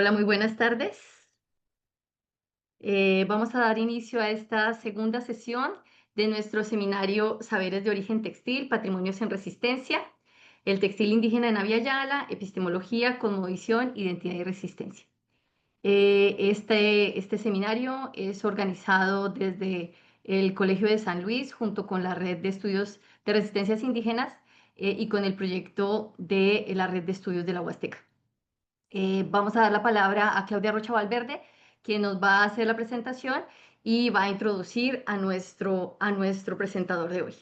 Hola, muy buenas tardes. Vamos a dar inicio a esta segunda sesión de nuestro seminario Saberes de Origen Textil, Patrimonios en Resistencia, el textil indígena en Abya Yala, epistemología, cosmovisión, identidad y resistencia. Este seminario es organizado desde el Colegio de San Luis junto con la Red de Estudios de Resistencias Indígenas y con el proyecto de la Red de Estudios de la Huasteca. Vamos a dar la palabra a Claudia Rocha Valverde, quien nos va a hacer la presentación y va a introducir a nuestro presentador de hoy.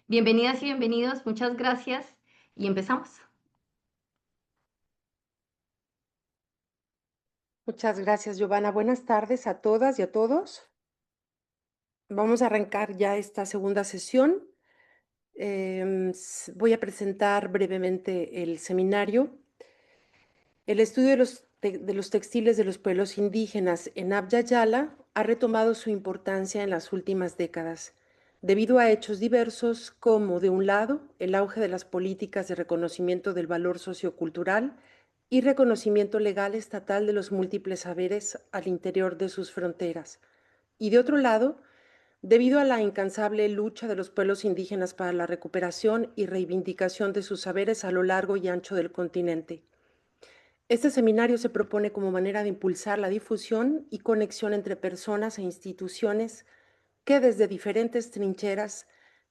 Bienvenidas y bienvenidos, muchas gracias y empezamos. Muchas gracias, Giovanna. Buenas tardes a todas y a todos. Vamos a arrancar ya esta segunda sesión. Voy a presentar brevemente el seminario. El estudio de los textiles de los pueblos indígenas en Abya Yala ha retomado su importancia en las últimas décadas, debido a hechos diversos como, de un lado, el auge de las políticas de reconocimiento del valor sociocultural y reconocimiento legal estatal de los múltiples saberes al interior de sus fronteras, y de otro lado, debido a la incansable lucha de los pueblos indígenas para la recuperación y reivindicación de sus saberes a lo largo y ancho del continente. Este seminario se propone como manera de impulsar la difusión y conexión entre personas e instituciones que desde diferentes trincheras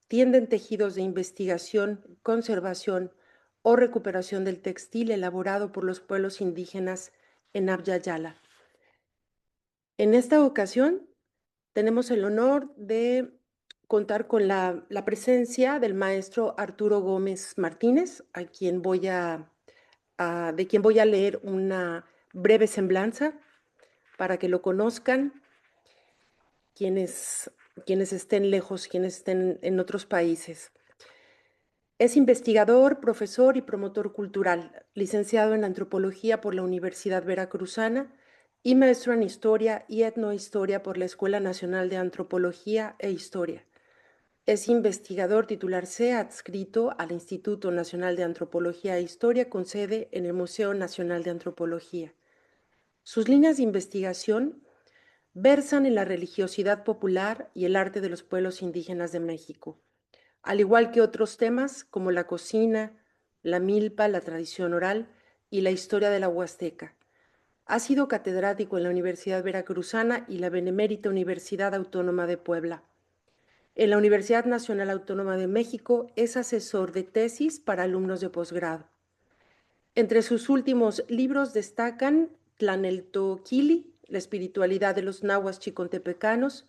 tienden tejidos de investigación, conservación o recuperación del textil elaborado por los pueblos indígenas en Abya Yala. En esta ocasión tenemos el honor de contar con la presencia del maestro Arturo Gómez Martínez, de quien voy a leer una breve semblanza para que lo conozcan quienes, quienes estén lejos, quienes estén en otros países. Es investigador, profesor y promotor cultural, licenciado en antropología por la Universidad Veracruzana y maestro en historia y etnohistoria por la Escuela Nacional de Antropología e Historia. Es investigador titular C adscrito al Instituto Nacional de Antropología e Historia con sede en el Museo Nacional de Antropología. Sus líneas de investigación versan en la religiosidad popular y el arte de los pueblos indígenas de México, al igual que otros temas como la cocina, la milpa, la tradición oral y la historia de la Huasteca. Ha sido catedrático en la Universidad Veracruzana y la Benemérita Universidad Autónoma de Puebla. En la Universidad Nacional Autónoma de México es asesor de tesis para alumnos de posgrado. Entre sus últimos libros destacan Tlaneltoquili, la espiritualidad de los nahuas chicontepecanos,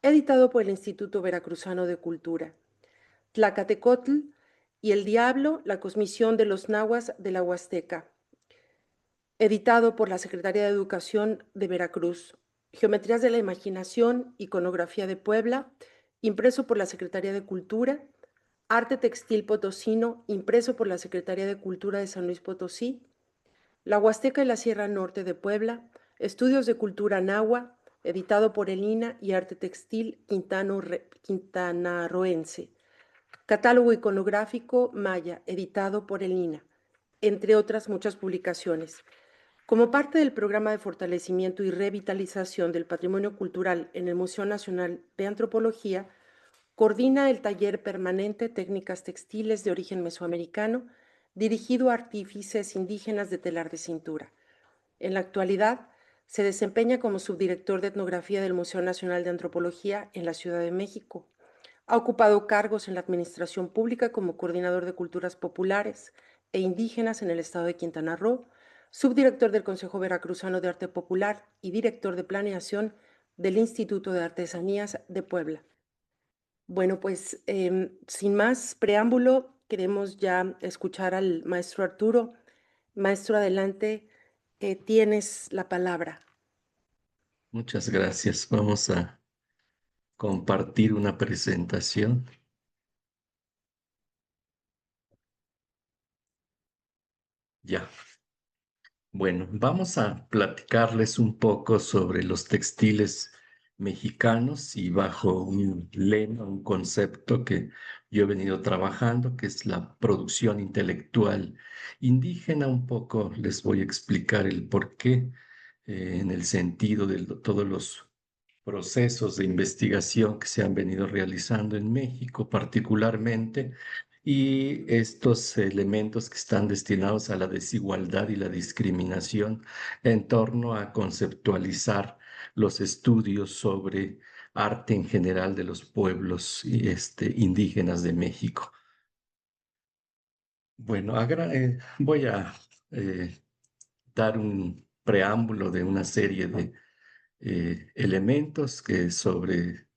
editado por el Instituto Veracruzano de Cultura, Tlacatecotl y el Diablo, la cosmisión de los nahuas de la Huasteca, editado por la Secretaría de Educación de Veracruz, Geometrías de la Imaginación, Iconografía de Puebla, impreso por la Secretaría de Cultura, Arte Textil Potosino, impreso por la Secretaría de Cultura de San Luis Potosí, La Huasteca y la Sierra Norte de Puebla, Estudios de Cultura Nahua, editado por el INA y Arte Textil Quintanarroense, Catálogo Iconográfico Maya, editado por el INA, entre otras muchas publicaciones. Como parte del programa de fortalecimiento y revitalización del patrimonio cultural en el Museo Nacional de Antropología, coordina el taller permanente Técnicas Textiles de Origen Mesoamericano, dirigido a artífices indígenas de telar de cintura. En la actualidad, se desempeña como subdirector de etnografía del Museo Nacional de Antropología en la Ciudad de México. Ha ocupado cargos en la administración pública como coordinador de culturas populares e indígenas en el estado de Quintana Roo, subdirector del Consejo Veracruzano de Arte Popular y director de planeación del Instituto de Artesanías de Puebla. Bueno, pues sin más preámbulo, queremos ya escuchar al maestro Arturo. Maestro, adelante, tienes la palabra. Muchas gracias. Vamos a compartir una presentación. Ya. Bueno, vamos a platicarles un poco sobre los textiles mexicanos y bajo un lema, un concepto que yo he venido trabajando, que es la producción intelectual indígena. Un poco les voy a explicar el por qué, en el sentido de todos los procesos de investigación que se han venido realizando en México particularmente, y estos elementos que están destinados a la desigualdad y la discriminación en torno a conceptualizar los estudios sobre arte en general de los pueblos indígenas de México. Bueno, voy a eh, dar un preámbulo de una serie de elementos sobre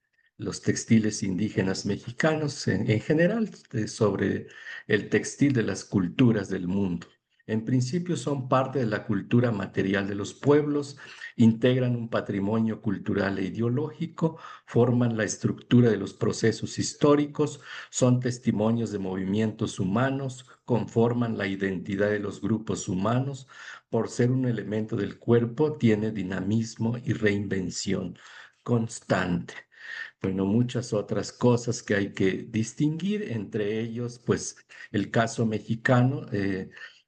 los textiles indígenas mexicanos en general, sobre el textil de las culturas del mundo. En principio son parte de la cultura material de los pueblos, integran un patrimonio cultural e ideológico, forman la estructura de los procesos históricos, son testimonios de movimientos humanos, conforman la identidad de los grupos humanos. Por ser un elemento del cuerpo, tiene dinamismo y reinvención constante. Bueno, muchas otras cosas que hay que distinguir, entre ellos, pues el caso mexicano,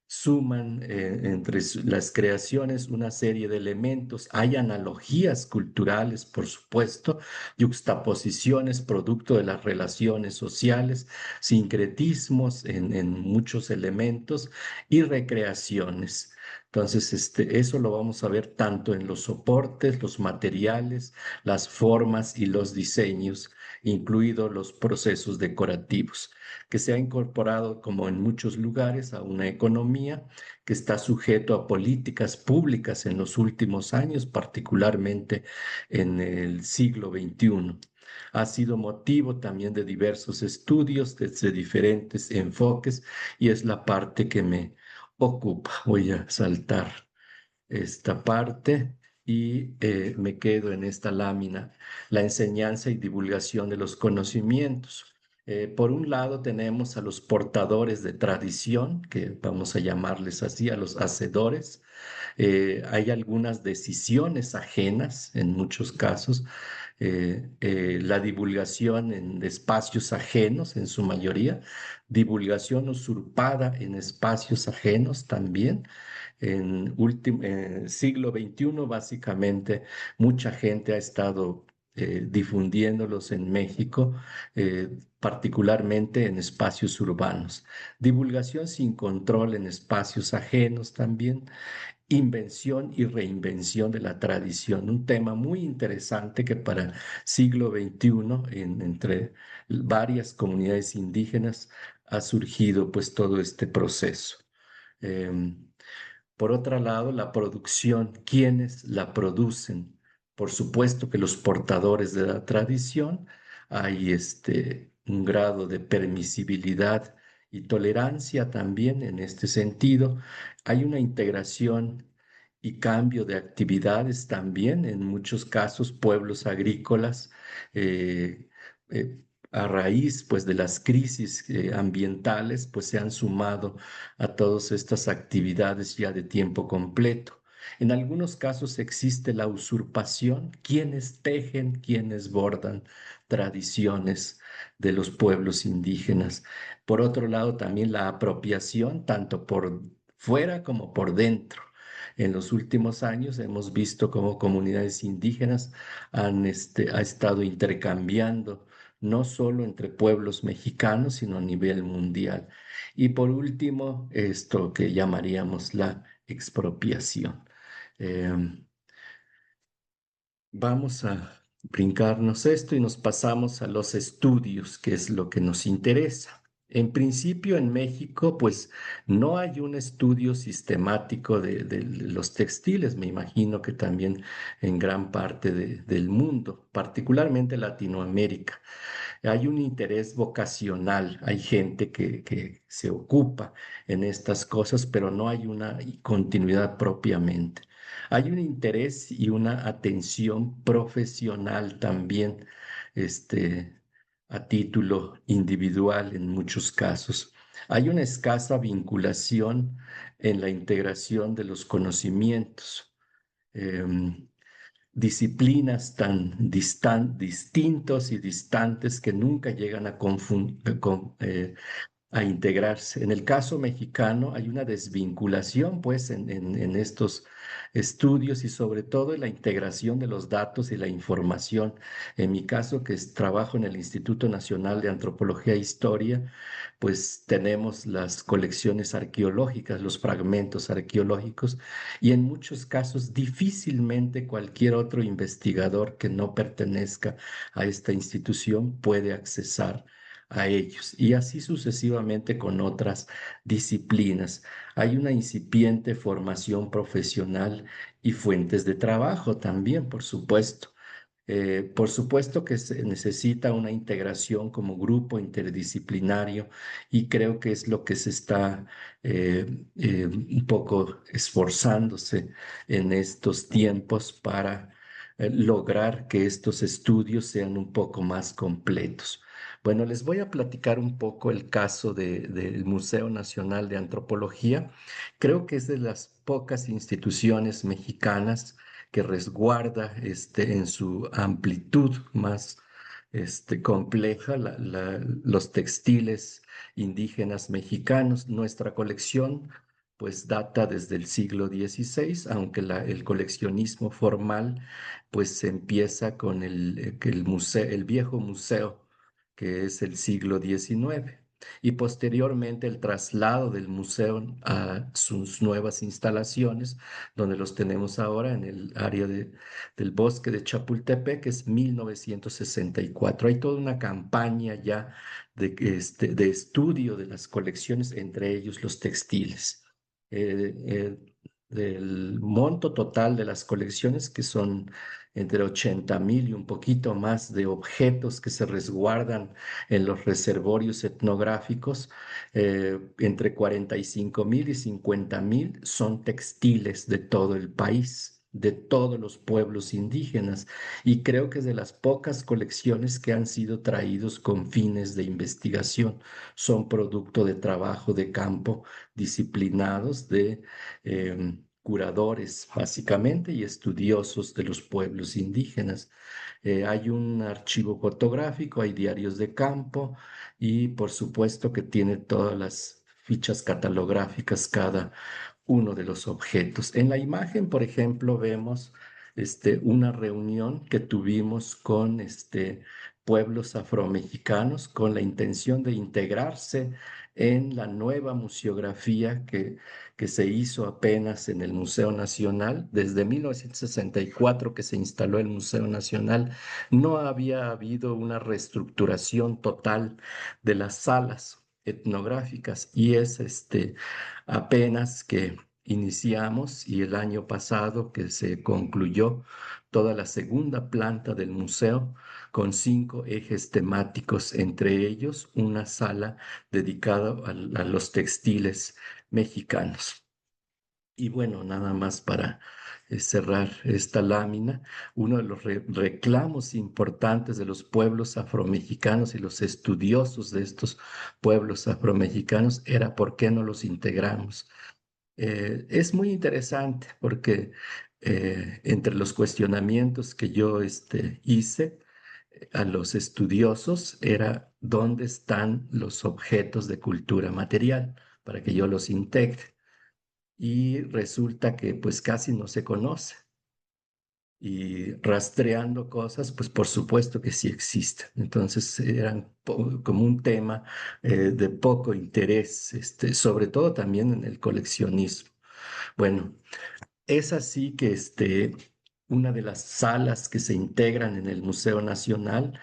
suman entre las creaciones una serie de elementos. Hay analogías culturales, por supuesto, yuxtaposiciones producto de las relaciones sociales, sincretismos en muchos elementos y recreaciones. Entonces, eso lo vamos a ver tanto en los soportes, los materiales, las formas y los diseños, incluidos los procesos decorativos, que se ha incorporado, como en muchos lugares, a una economía que está sujeto a políticas públicas en los últimos años, particularmente en el siglo XXI. Ha sido motivo también de diversos estudios desde diferentes enfoques y es la parte que me ocupa. Voy a saltar esta parte y me quedo en esta lámina, la enseñanza y divulgación de los conocimientos. Por un lado tenemos a los portadores de tradición, que vamos a llamarles así, a los hacedores. Hay algunas decisiones ajenas en muchos casos, la divulgación en espacios ajenos en su mayoría, divulgación usurpada en espacios ajenos también. En siglo XXI, básicamente, mucha gente ha estado difundiéndolos en México, particularmente en espacios urbanos. Divulgación sin control en espacios ajenos también. Invención y reinvención de la tradición, un tema muy interesante que para siglo XXI, entre varias comunidades indígenas, ha surgido pues todo este proceso. Em, por otro lado, la producción, ¿quiénes la producen? Por supuesto que los portadores de la tradición. Hay un grado de permisibilidad y tolerancia también en este sentido. Hay una integración y cambio de actividades también, en muchos casos, pueblos agrícolas, eh, eh, a raíz pues de las crisis ambientales, pues se han sumado a todas estas actividades ya de tiempo completo. En algunos casos existe la usurpación, quienes tejen, quienes bordan tradiciones de los pueblos indígenas. Por otro lado, también la apropiación, tanto por fuera como por dentro. En los últimos años hemos visto cómo comunidades indígenas ha estado intercambiando no solo entre pueblos mexicanos, sino a nivel mundial. Y por último, esto que llamaríamos la expropiación. Em, Vamos a brincarnos esto y nos pasamos a los estudios, que es lo que nos interesa. En principio, en México, pues no hay un estudio sistemático de los textiles. Me imagino que también en gran parte del mundo, particularmente Latinoamérica. Hay un interés vocacional, hay gente que se ocupa en estas cosas, pero no hay una continuidad propiamente. Hay un interés y una atención profesional también, este, a título individual en muchos casos. Hay una escasa vinculación en la integración de los conocimientos. Em, disciplinas tan distintos y distantes que nunca llegan a a integrarse. En el caso mexicano hay una desvinculación, pues, en estos estudios y sobre todo en la integración de los datos y la información. En mi caso, trabajo en el Instituto Nacional de Antropología e Historia, pues tenemos las colecciones arqueológicas, los fragmentos arqueológicos, y en muchos casos difícilmente cualquier otro investigador que no pertenezca a esta institución puede accesar a ellos, y así sucesivamente con otras disciplinas. Hay una incipiente formación profesional y fuentes de trabajo también, por supuesto. Por supuesto que se necesita una integración como grupo interdisciplinario, y creo que es lo que se está un poco esforzándose en estos tiempos para lograr que estos estudios sean un poco más completos. Bueno, les voy a platicar un poco el caso del Museo Nacional de Antropología. Creo que es de las pocas instituciones mexicanas que resguarda en su amplitud más compleja los textiles indígenas mexicanos. Nuestra colección pues data desde el siglo XVI, aunque el coleccionismo formal pues se empieza con el museo, el viejo museo, que es el siglo XIX, y posteriormente el traslado del museo a sus nuevas instalaciones, donde los tenemos ahora en el área del bosque de Chapultepec, que es 1964. Hay toda una campaña ya de estudio de las colecciones, entre ellos los textiles. Del monto total de las colecciones, que son entre 80,000 y un poquito más de objetos que se resguardan en los reservorios etnográficos, entre 45,000 y 50,000 son textiles de todo el país, de todos los pueblos indígenas, y creo que es de las pocas colecciones que han sido traídos con fines de investigación. Son producto de trabajo de campo disciplinados de curadores, básicamente, y estudiosos de los pueblos indígenas. Hay un archivo fotográfico, hay diarios de campo, y por supuesto que tiene todas las fichas catalográficas cada uno de los objetos. En la imagen, por ejemplo, vemos una reunión que tuvimos con pueblos afromexicanos con la intención de integrarse en la nueva museografía que se hizo apenas en el Museo Nacional. Desde 1964 que se instaló el Museo Nacional, no había habido una reestructuración total de las salas etnográficas, y es apenas que iniciamos, y el año pasado que se concluyó toda la segunda planta del museo con 5 ejes temáticos, entre ellos una sala dedicada a los textiles mexicanos. Y bueno, nada más para cerrar esta lámina, uno de los reclamos importantes de los pueblos afromexicanos y los estudiosos de estos pueblos afromexicanos era por qué no los integramos. Es muy interesante porque entre los cuestionamientos que yo hice a los estudiosos era dónde están los objetos de cultura material para que yo los integre. Y resulta que pues casi no se conoce. Y rastreando cosas, pues por supuesto que sí existen. Entonces eran como un tema de poco interés, sobre todo también en el coleccionismo. Bueno, es así que una de las salas que se integran en el Museo Nacional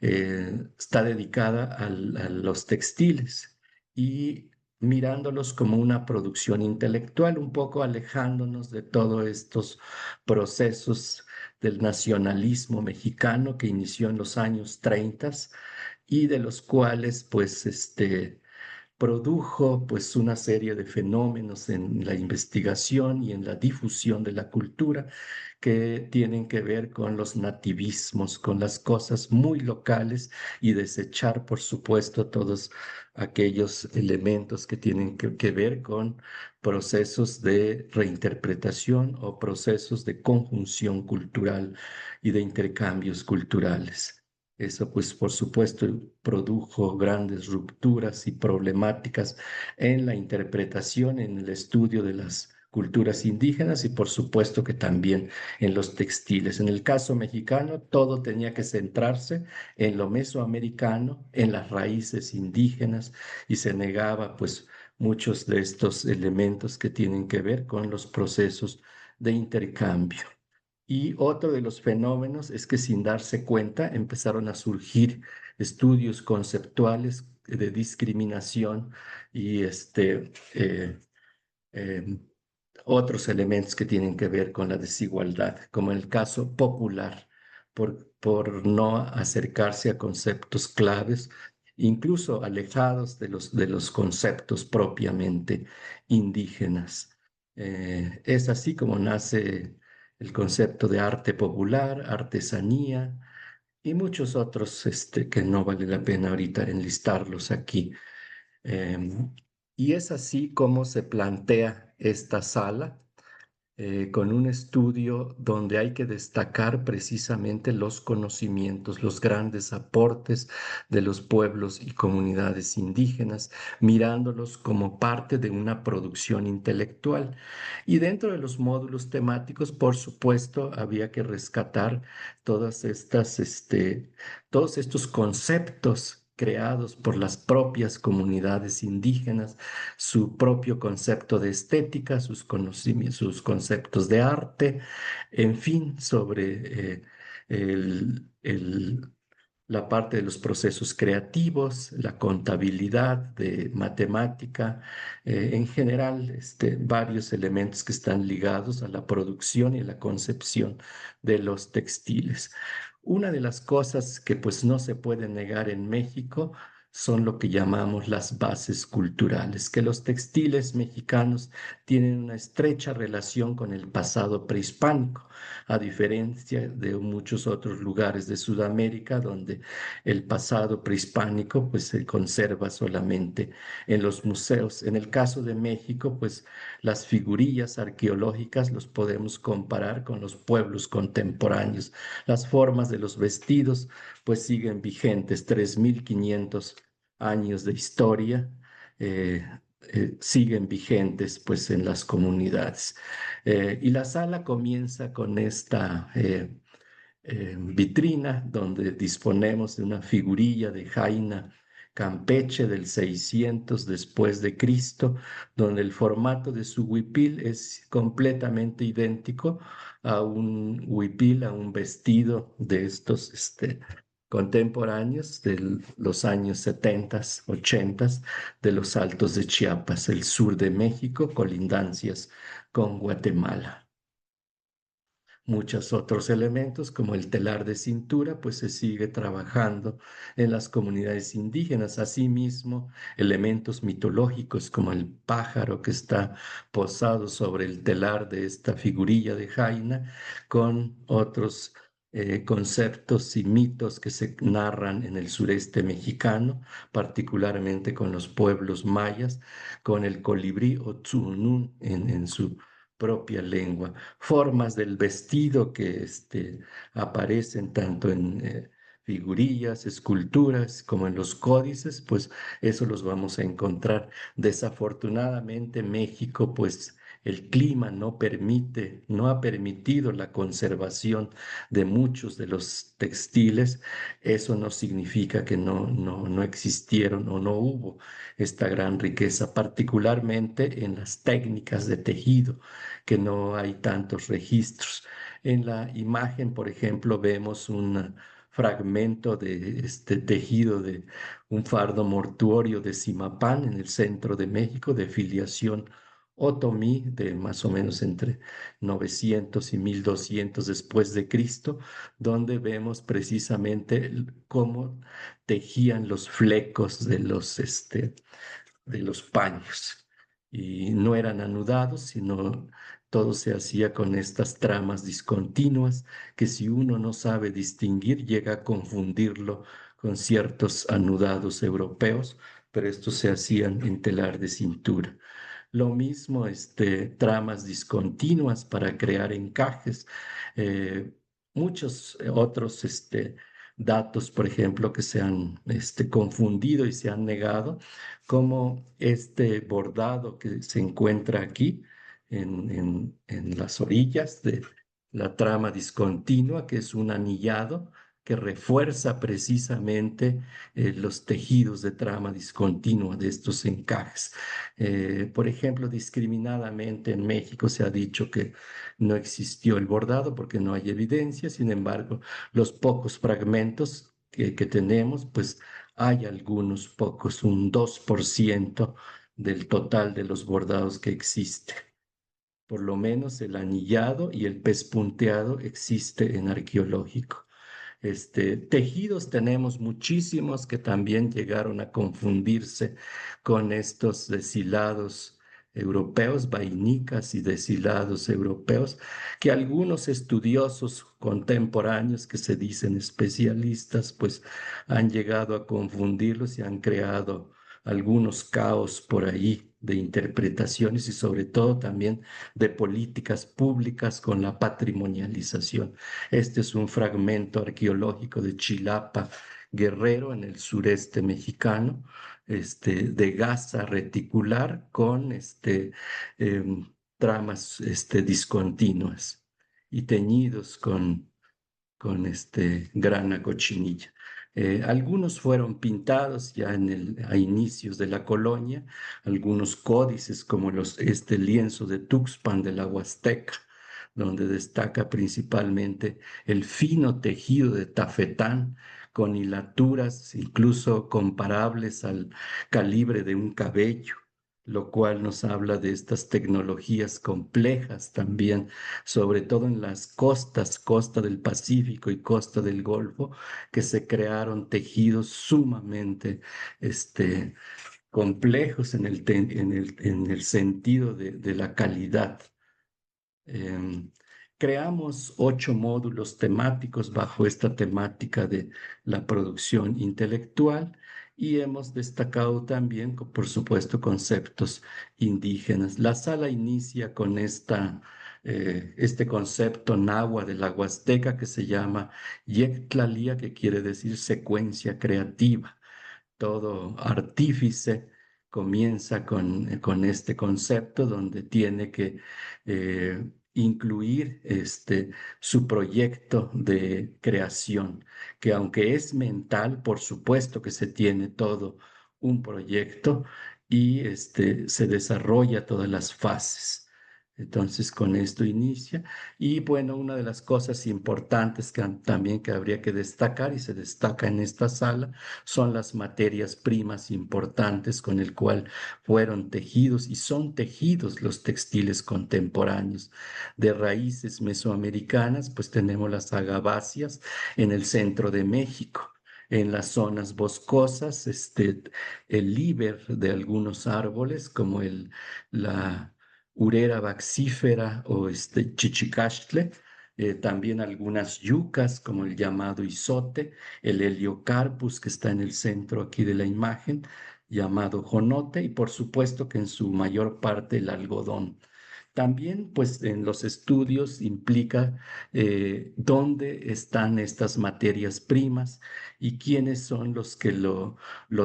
está dedicada a los textiles, y mirándolos como una producción intelectual, un poco alejándonos de todos estos procesos del nacionalismo mexicano que inició en los años 30, y de los cuales pues produjo pues una serie de fenómenos en la investigación y en la difusión de la cultura que tienen que ver con los nativismos, con las cosas muy locales y desechar, por supuesto, todos aquellos elementos que tienen que ver con procesos de reinterpretación o procesos de conjunción cultural y de intercambios culturales. Eso, pues, por supuesto, produjo grandes rupturas y problemáticas en la interpretación, en el estudio de las culturas indígenas y, por supuesto, que también en los textiles. En el caso mexicano, todo tenía que centrarse en lo mesoamericano, en las raíces indígenas, y se negaba, pues, muchos de estos elementos que tienen que ver con los procesos de intercambio. Y otro de los fenómenos es que sin darse cuenta empezaron a surgir estudios conceptuales de discriminación y eh, otros elementos que tienen que ver con la desigualdad, como el caso popular, por no acercarse a conceptos claves, incluso alejados de los conceptos propiamente indígenas. Es así como nace el concepto de arte popular, artesanía y muchos otros que no vale la pena ahorita enlistarlos aquí. Y es así como se plantea esta sala, con un estudio donde hay que destacar precisamente los conocimientos, los grandes aportes de los pueblos y comunidades indígenas, mirándolos como parte de una producción intelectual. Y dentro de los módulos temáticos, por supuesto, había que rescatar todos estos conceptos creados por las propias comunidades indígenas, su propio concepto de estética, sus conocimientos, sus conceptos de arte, en fin, sobre la parte de los procesos creativos, la contabilidad de matemática, en general, varios elementos que están ligados a la producción y la concepción de los textiles. Una de las cosas que pues no se puede negar en México son lo que llamamos las bases culturales, que los textiles mexicanos tienen una estrecha relación con el pasado prehispánico, a diferencia de muchos otros lugares de Sudamérica donde el pasado prehispánico pues se conserva solamente en los museos. En el caso de México, pues las figurillas arqueológicas los podemos comparar con los pueblos contemporáneos. Las formas de los vestidos pues siguen vigentes, 3.500 años de historia, siguen vigentes pues en las comunidades. Y la sala comienza con esta vitrina donde disponemos de una figurilla de Jaina Campeche del 600 después de Cristo, donde el formato de su huipil es completamente idéntico a un huipil, a un vestido de estos contemporáneos de los años 70, 80 de los Altos de Chiapas, el sur de México, colindancias con Guatemala. Muchos otros elementos, como el telar de cintura, pues se sigue trabajando en las comunidades indígenas. Asimismo, elementos mitológicos como el pájaro que está posado sobre el telar de esta figurilla de Jaina, con otros conceptos y mitos que se narran en el sureste mexicano, particularmente con los pueblos mayas, con el colibrí o tzunún en su propia lengua, formas del vestido que aparecen tanto en figurillas, esculturas, como en los códices, pues eso los vamos a encontrar. Desafortunadamente, México, pues el clima no permite, no ha permitido la conservación de muchos de los textiles. Eso no significa que no existieron o no hubo esta gran riqueza, particularmente en las técnicas de tejido, que no hay tantos registros. En la imagen, por ejemplo, vemos un fragmento de este tejido de un fardo mortuorio de Zimapán en el centro de México, de filiación otomí, de más o menos entre 900 y 1200 después de Cristo, donde vemos precisamente cómo tejían los flecos de los paños. Y no eran anudados, sino todo se hacía con estas tramas discontinuas que si uno no sabe distinguir llega a confundirlo con ciertos anudados europeos, pero estos se hacían en telar de cintura. Lo mismo, tramas discontinuas para crear encajes. Eh, Muchos otros datos, por ejemplo, que se han confundido y se han negado, como este bordado que se encuentra aquí en las orillas de la trama discontinua, que es un anillado que refuerza precisamente los tejidos de trama discontinua de estos encajes. Por ejemplo, discriminadamente en México se ha dicho que no existió el bordado porque no hay evidencia. Sin embargo, los pocos fragmentos que tenemos, pues hay algunos pocos, un 2% del total de los bordados que existe. Por lo menos el anillado y el pespunteado existe en arqueológico. Tejidos tenemos muchísimos que también llegaron a confundirse con estos deshilados europeos, vainicas y deshilados europeos, que algunos estudiosos contemporáneos que se dicen especialistas, pues han llegado a confundirlos y han creado algunos caos por ahí de interpretaciones y sobre todo también de políticas públicas con la patrimonialización. Este es un fragmento arqueológico de Chilapa, Guerrero, en el sureste mexicano, de gasa reticular con tramas discontinuas y teñidos con grana cochinilla. Algunos fueron pintados ya a inicios de la colonia, algunos códices como este lienzo de Tuxpan de la Huasteca, donde destaca principalmente el fino tejido de tafetán con hilaturas incluso comparables al calibre de un cabello, lo cual nos habla de estas tecnologías complejas también, sobre todo en las costas, costa del Pacífico y costa del Golfo, que se crearon tejidos sumamente complejos en el sentido de la calidad. Em, Creamos 8 módulos temáticos bajo esta temática de la producción intelectual y hemos destacado también, por supuesto, conceptos indígenas. La sala inicia con este concepto náhuatl de la Huasteca que se llama Yectlalía, que quiere decir secuencia creativa. Todo artífice comienza con este concepto donde tiene que incluir su proyecto de creación, que aunque es mental, por supuesto que se tiene todo un proyecto y se desarrolla todas las fases. Entonces, con esto inicia. Y bueno, una de las cosas importantes también que habría que destacar y se destaca en esta sala son las materias primas importantes con el cual fueron tejidos y son tejidos los textiles contemporáneos. De raíces mesoamericanas, pues tenemos las agaváceas en el centro de México. En las zonas boscosas, el líber de algunos árboles, como la Urera baxífera o chichicastle, también algunas yucas como el llamado izote, el heliocarpus que está en el centro aquí de la imagen, llamado jonote, y por supuesto que en su mayor parte el algodón. También, pues, en los estudios implica dónde están estas materias primas y quiénes son los que lo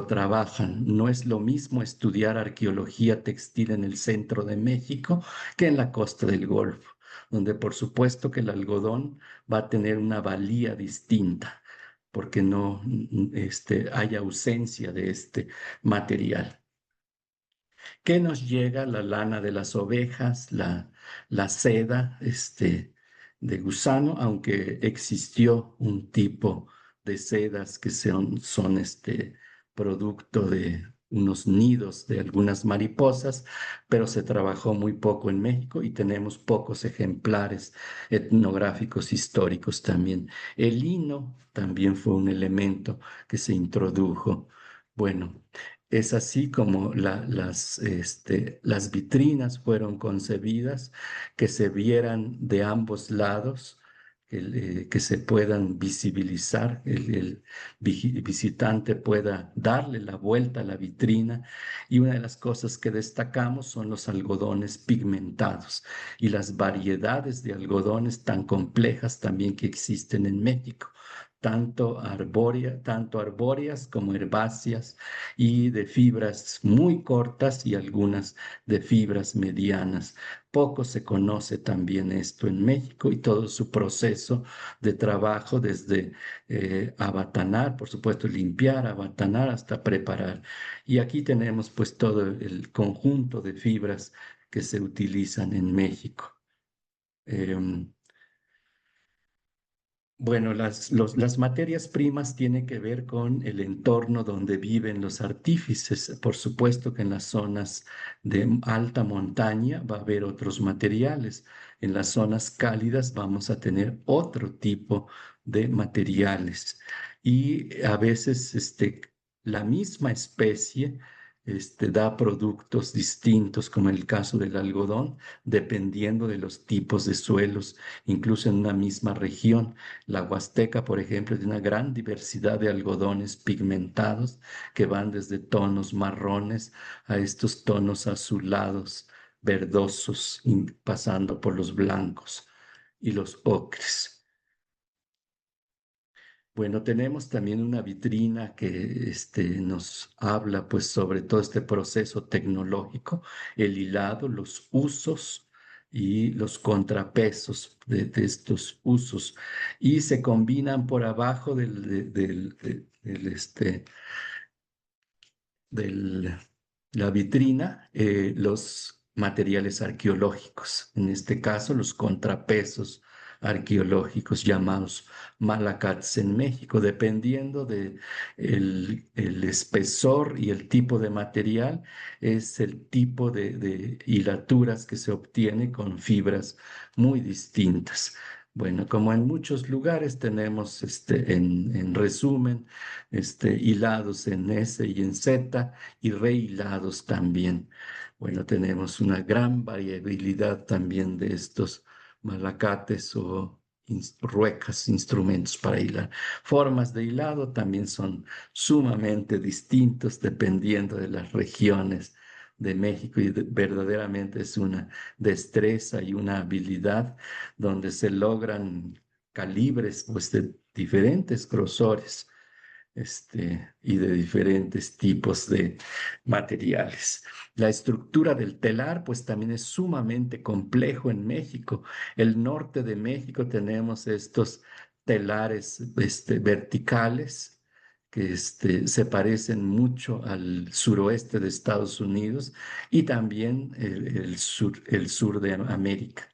trabajan. No es lo mismo estudiar arqueología textil en el centro de México que en la costa del Golfo, donde por supuesto que el algodón va a tener una valía distinta, porque no hay ausencia de este material. ¿Qué nos llega? La lana de las ovejas, la seda de gusano, aunque existió un tipo de sedas que son producto de unos nidos de algunas mariposas, pero se trabajó muy poco en México y tenemos pocos ejemplares etnográficos históricos también. El lino también fue un elemento que se introdujo. Bueno, Es así como las vitrinas fueron concebidas, que se vieran de ambos lados, que se puedan visibilizar, el visitante pueda darle la vuelta a la vitrina. Y una de las cosas que destacamos son los algodones pigmentados y las variedades de algodones tan complejas también que existen en México. Tanto arbóreas como herbáceas, y de fibras muy cortas y algunas de fibras medianas. Poco se conoce también esto en México y todo su proceso de trabajo desde abatanar, por supuesto, limpiar, abatanar hasta preparar. Y aquí tenemos pues todo el conjunto de fibras que se utilizan en México. Em, bueno, las materias primas tienen que ver con el entorno donde viven los artífices. Por supuesto que en las zonas de alta montaña va a haber otros materiales. En las zonas cálidas vamos a tener otro tipo de materiales. Y a veces la misma especie da productos distintos, como en el caso del algodón, dependiendo de los tipos de suelos, incluso en una misma región. La Huasteca, por ejemplo, tiene una gran diversidad de algodones pigmentados que van desde tonos marrones a estos tonos azulados, verdosos, pasando por los blancos y los ocres. Bueno, tenemos también una vitrina que nos habla pues sobre todo este proceso tecnológico, el hilado, los usos y los contrapesos de estos usos, y se combinan por abajo de la vitrina, los materiales arqueológicos, en este caso los contrapesos arqueológicos llamados malacats en México, dependiendo de el espesor y el tipo de material, es el tipo de hilaturas que se obtiene con fibras muy distintas. Bueno, como en muchos lugares tenemos en resumen, hilados en S y en Z y rehilados también. Bueno, tenemos una gran variabilidad también de estos malacates o ruecas, instrumentos para hilar. Formas de hilado también son sumamente distintos dependiendo de las regiones de México, y verdaderamente es una destreza y una habilidad donde se logran calibres pues de diferentes grosores, y de diferentes tipos de materiales. La estructura del telar, pues también es sumamente complejo en México. El norte de México tenemos estos telares, verticales, que se parecen mucho al suroeste de Estados Unidos y también el sur de América.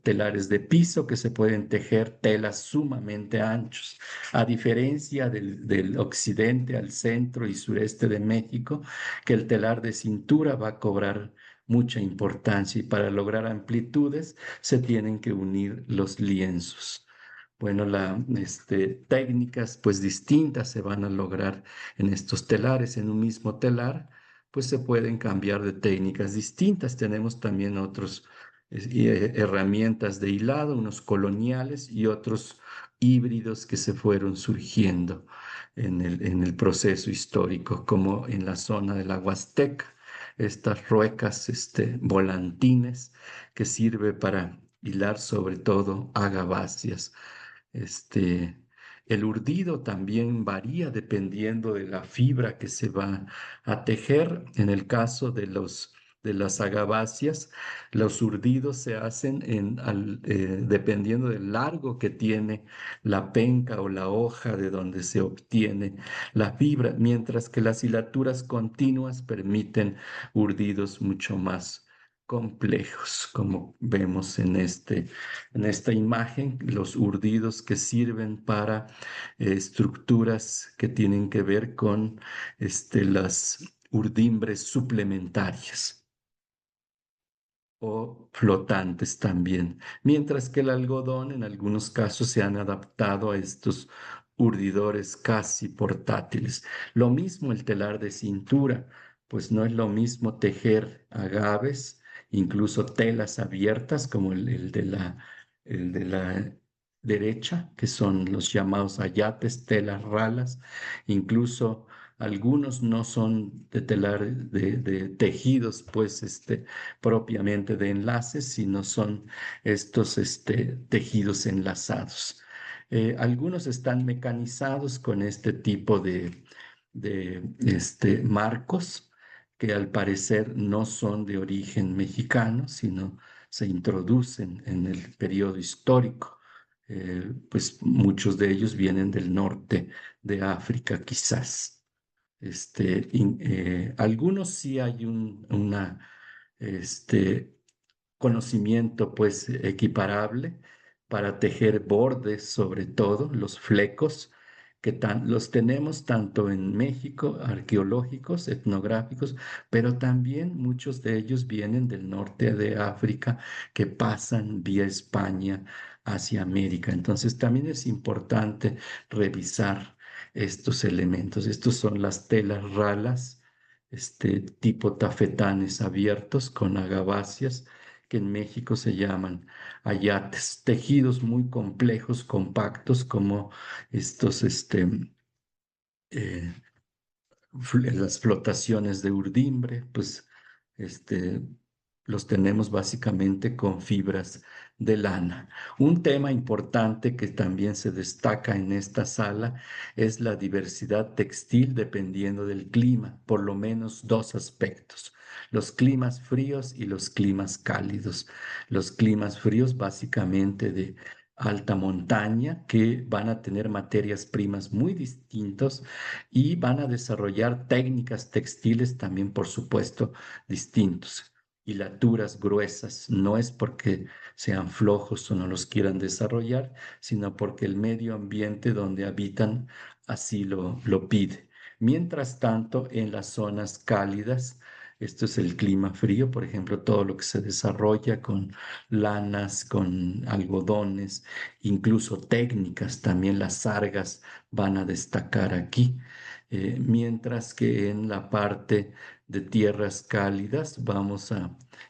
Telares de piso que se pueden tejer telas sumamente anchos. A diferencia del occidente al centro y sureste de México, que el telar de cintura va a cobrar mucha importancia, y para lograr amplitudes se tienen que unir los lienzos. Bueno, técnicas pues distintas se van a lograr en estos telares. En un mismo telar pues se pueden cambiar de técnicas distintas. Tenemos también otros herramientas de hilado, unos coloniales y otros híbridos que se fueron surgiendo en el proceso histórico, como en la zona de la Huasteca, estas ruecas, volantines, que sirve para hilar sobre todo agaváceas. Este, el urdido también varía dependiendo de la fibra que se va a tejer. En el caso de las agaváceas, los urdidos se hacen dependiendo del largo que tiene la penca o la hoja de donde se obtiene la fibra, mientras que las hilaturas continuas permiten urdidos mucho más complejos, como vemos en esta imagen, los urdidos que sirven para estructuras que tienen que ver con las urdimbres suplementarias o flotantes también, mientras que el algodón en algunos casos se han adaptado a estos urdidores casi portátiles. Lo mismo el telar de cintura, pues no es lo mismo tejer agaves, incluso telas abiertas como el de la derecha, que son los llamados ayates, telas ralas, incluso algunos no son de telar de tejidos, pues propiamente de enlaces, sino son estos tejidos enlazados. Algunos están mecanizados con este tipo de marcos que al parecer no son de origen mexicano, sino se introducen en el periodo histórico. Pues muchos de ellos vienen del norte de África, quizás. Algunos sí hay este, conocimiento pues equiparable para tejer bordes, sobre todo los flecos, que los tenemos tanto en México, arqueológicos, etnográficos, pero también muchos de ellos vienen del norte de África que pasan vía España hacia América. Entonces también es importante revisar estos elementos. Estos son las telas ralas, tipo tafetanes abiertos con agaváceas que en México se llaman ayates, tejidos muy complejos, compactos, como estos, eh, las flotaciones de urdimbre, pues este, los tenemos básicamente con fibras de lana. Un tema importante que también se destaca en esta sala es la diversidad textil dependiendo del clima, por lo menos dos aspectos: los climas fríos y los climas cálidos. Los climas fríos básicamente de alta montaña, que van a tener materias primas muy distintas y van a desarrollar técnicas textiles también, por supuesto, distintos. Hilaturas gruesas, no es porque sean flojos o no los quieran desarrollar, sino porque el medio ambiente donde habitan así lo pide. Mientras tanto, en las zonas cálidas, esto es el clima frío, por ejemplo, todo lo que se desarrolla con lanas, con algodones, incluso técnicas, también las sargas van a destacar aquí. Mientras que en la parte de tierras cálidas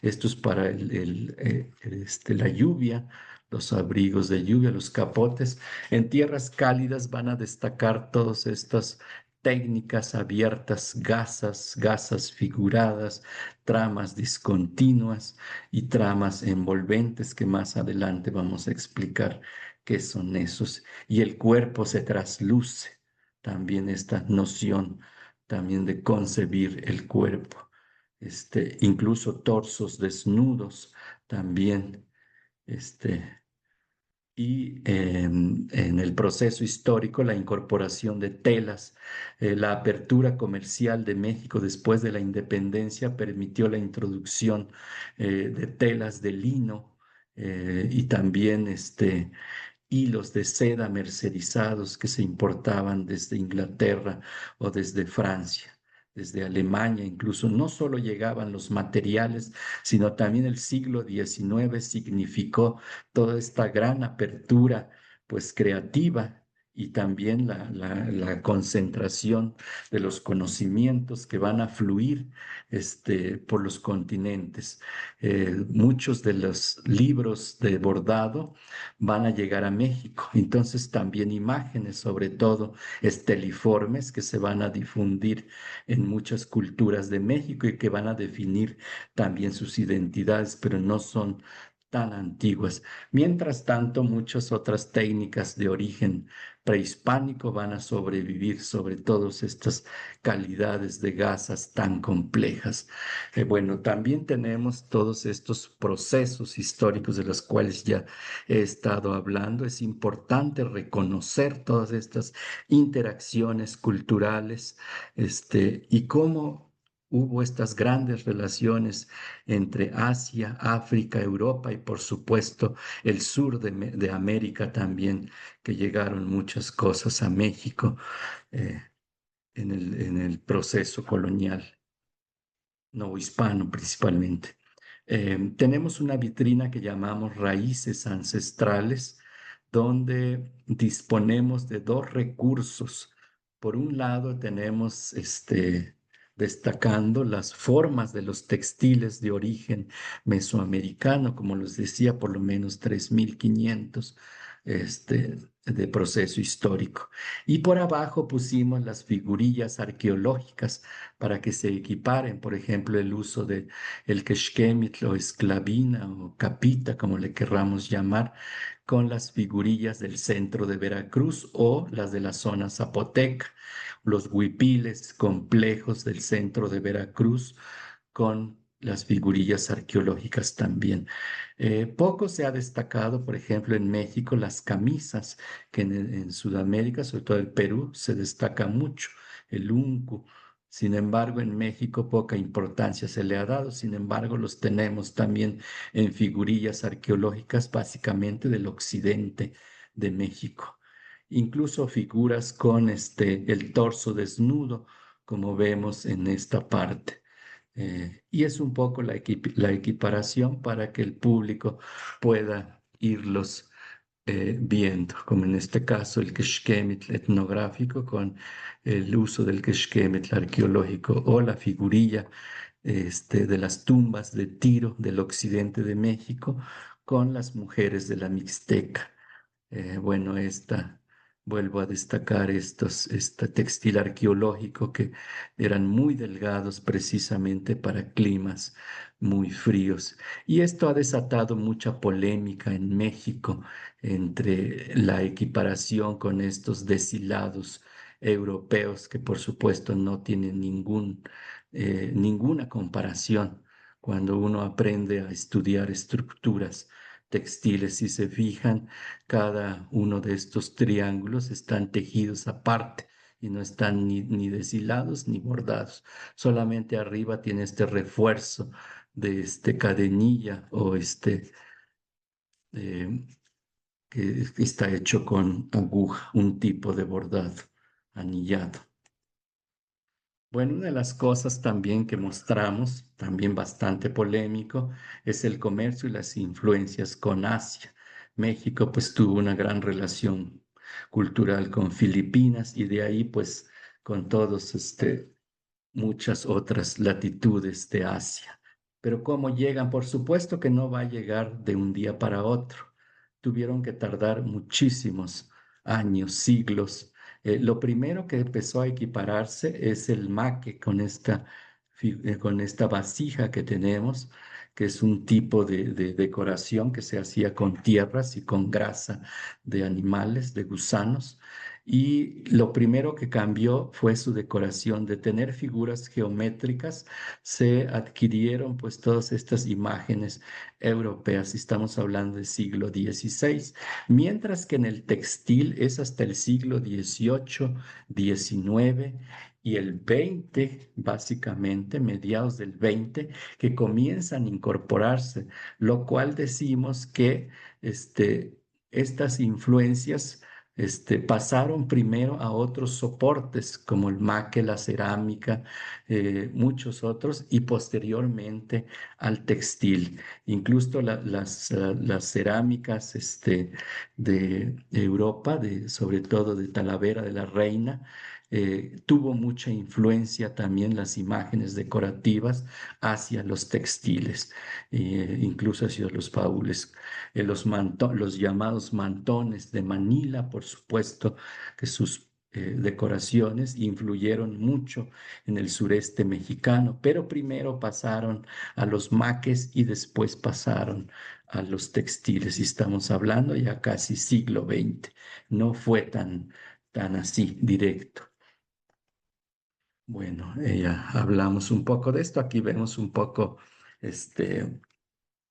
esto es para la lluvia, los abrigos de lluvia, los capotes. En tierras cálidas van a destacar todas estas técnicas abiertas, gasas figuradas, tramas discontinuas y tramas envolventes, que más adelante vamos a explicar qué son esos. Y el cuerpo se trasluce, también esta noción también de concebir el cuerpo, incluso torsos desnudos también, y en el proceso histórico la incorporación de telas, la apertura comercial de México después de la independencia permitió la introducción de telas de lino, y también hilos de seda mercerizados que se importaban desde Inglaterra o desde Francia, desde Alemania. Incluso no solo llegaban los materiales, sino también el siglo XIX significó toda esta gran apertura, pues creativa. Y también la concentración de los conocimientos que van a fluir por los continentes. Muchos de los libros de bordado van a llegar a México. Entonces también imágenes, sobre todo esteliformes, que se van a difundir en muchas culturas de México y que van a definir también sus identidades, pero no son tan antiguas. Mientras tanto, muchas otras técnicas de origen prehispánico van a sobrevivir sobre todas estas calidades de gasas tan complejas. Bueno, también tenemos todos estos procesos históricos de los cuales ya he estado hablando. Es importante reconocer todas estas interacciones culturales, y cómo hubo estas grandes relaciones entre Asia, África, Europa y por supuesto el sur de América también, que llegaron muchas cosas a México eh, en el proceso colonial novohispano principalmente. Tenemos una vitrina que llamamos Raíces Ancestrales, donde disponemos de dos recursos. Por un lado tenemos destacando las formas de los textiles de origen mesoamericano, como les decía, por lo menos 3.500 de proceso histórico. Y por abajo pusimos las figurillas arqueológicas para que se equiparen, por ejemplo, el uso de el quexquemitl o esclavina o capita, como le querramos llamar, con las figurillas del centro de Veracruz o las de la zona zapoteca, los huipiles complejos del centro de Veracruz con las figurillas arqueológicas también. Poco se ha destacado, por ejemplo, en México, las camisas, que en Sudamérica, sobre todo el Perú, se destaca mucho, el uncu. Sin embargo, en México poca importancia se le ha dado, sin embargo, los tenemos también en figurillas arqueológicas, básicamente del occidente de México. Incluso figuras con el torso desnudo, como vemos en esta parte. Y es un poco la equiparación para que el público pueda irlos viendo, como en este caso el quexquemitl etnográfico con el uso del quexquemitl arqueológico o la figurilla de las tumbas de Tiro del occidente de México con las mujeres de la Mixteca. Bueno, vuelvo a destacar este textil arqueológico que eran muy delgados precisamente para climas muy fríos. Y esto ha desatado mucha polémica en México entre la equiparación con estos deshilados europeos que por supuesto no tienen ninguna comparación cuando uno aprende a estudiar estructuras textiles. Si se fijan, cada uno de estos triángulos están tejidos aparte y no están ni deshilados ni bordados. Solamente arriba tiene este refuerzo de cadenilla o eh, que está hecho con aguja, un tipo de bordado anillado. Bueno, una de las cosas también que mostramos, también bastante polémico, es el comercio y las influencias con Asia. México pues tuvo una gran relación cultural con Filipinas y de ahí pues con todos muchas otras latitudes de Asia. Pero ¿cómo llegan? Por supuesto que no va a llegar de un día para otro. Tuvieron que tardar muchísimos años, siglos. Lo primero que empezó a equipararse es el maque con esta vasija que tenemos, que es un tipo de decoración que se hacía con tierras y con grasa de animales, de gusanos. Y lo primero que cambió fue su decoración. De tener figuras geométricas, se adquirieron pues todas estas imágenes europeas. Estamos hablando del siglo XVI, mientras que en el textil es hasta el siglo XVIII, XIX y el XX, básicamente, mediados del XX, que comienzan a incorporarse, lo cual decimos que estas influencias pasaron primero a otros soportes como el maque, la cerámica, muchos otros, y posteriormente al textil. Incluso las cerámicas de Europa, sobre todo de Talavera de la Reina, tuvo mucha influencia también las imágenes decorativas hacia los textiles, incluso hacia los baúles. Los llamados mantones de Manila, por supuesto, que sus decoraciones influyeron mucho en el sureste mexicano, pero primero pasaron a los maques y después pasaron a los textiles. Y estamos hablando ya casi siglo XX. No fue tan así directo. Bueno, ya hablamos un poco de esto. Aquí vemos un poco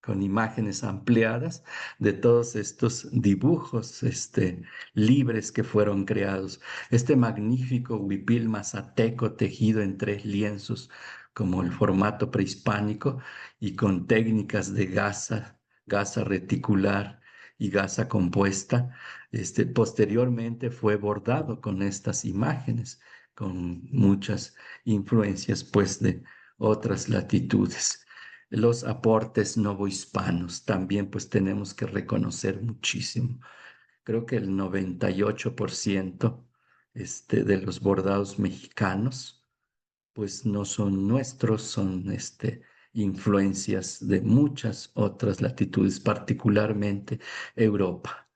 con imágenes ampliadas de todos estos dibujos libres que fueron creados. Este magnífico huipil mazateco tejido en 3 lienzos como el formato prehispánico y con técnicas de gasa reticular y gasa compuesta, posteriormente fue bordado con estas imágenes, con muchas influencias pues de otras latitudes. Los aportes novohispanos también pues tenemos que reconocer muchísimo. creo que el 98% de los bordados mexicanos, pues no son nuestros, son influencias de muchas otras latitudes, particularmente Europa,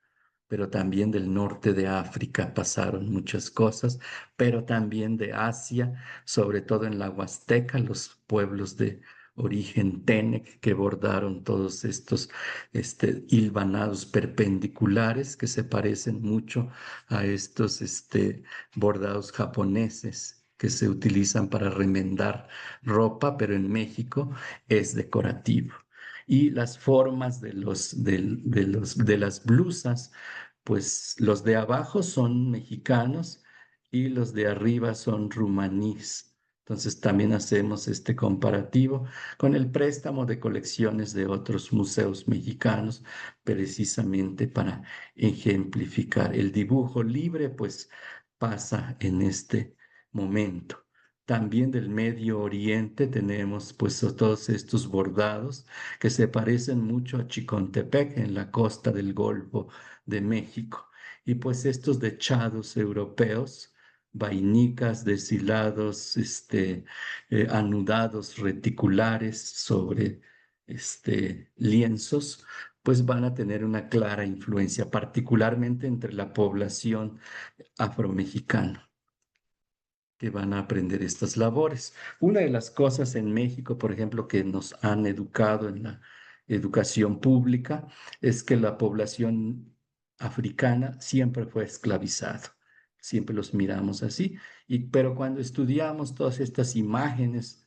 pero también del norte de África pasaron muchas cosas, pero también de Asia, sobre todo en la Huasteca, los pueblos de origen Tenec que bordaron todos estos hilvanados perpendiculares que se parecen mucho a estos bordados japoneses que se utilizan para remendar ropa, pero en México es decorativo. Y las formas de las blusas, pues los de abajo son mexicanos y los de arriba son rumaníes. Entonces también hacemos este comparativo con el préstamo de colecciones de otros museos mexicanos, precisamente para ejemplificar. El dibujo libre, pues pasa en este momento. También del Medio Oriente tenemos pues todos estos bordados que se parecen mucho a Chicontepec en la costa del Golfo de México. Y pues estos dechados europeos, vainicas, deshilados, anudados reticulares sobre lienzos, pues van a tener una clara influencia, particularmente entre la población afromexicana que van a aprender estas labores. Una de las cosas en México, por ejemplo, que nos han educado en la educación pública es que la población africana siempre fue esclavizada. Siempre los miramos así, pero cuando estudiamos todas estas imágenes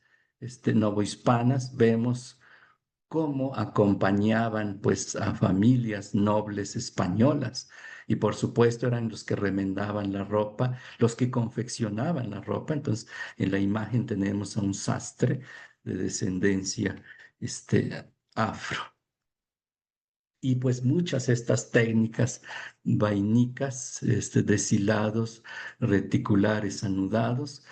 novohispanas, vemos cómo acompañaban pues a familias nobles españolas y por supuesto eran los que remendaban la ropa, los que confeccionaban la ropa. Entonces en la imagen tenemos a un sastre de descendencia afro. Y pues muchas de estas técnicas vainicas, deshilados, reticulares, anudados,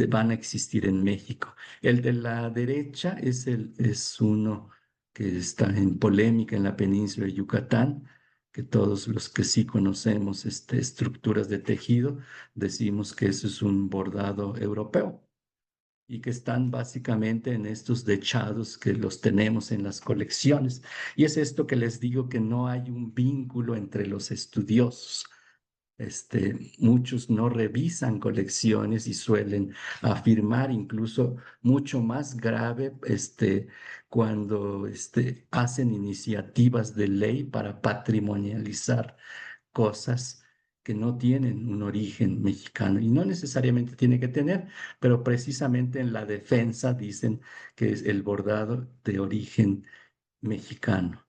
van a existir en México. El de la derecha es uno que está en polémica en la península de Yucatán, que todos los que sí conocemos estructuras de tejido, decimos que eso es un bordado europeo y que están básicamente en estos dechados que los tenemos en las colecciones. Y es esto que les digo, que no hay un vínculo entre los estudiosos. Muchos no revisan colecciones y suelen afirmar incluso mucho más grave cuando hacen iniciativas de ley para patrimonializar cosas que no tienen un origen mexicano y no necesariamente tiene que tener, pero precisamente en la defensa dicen que es el bordado de origen mexicano.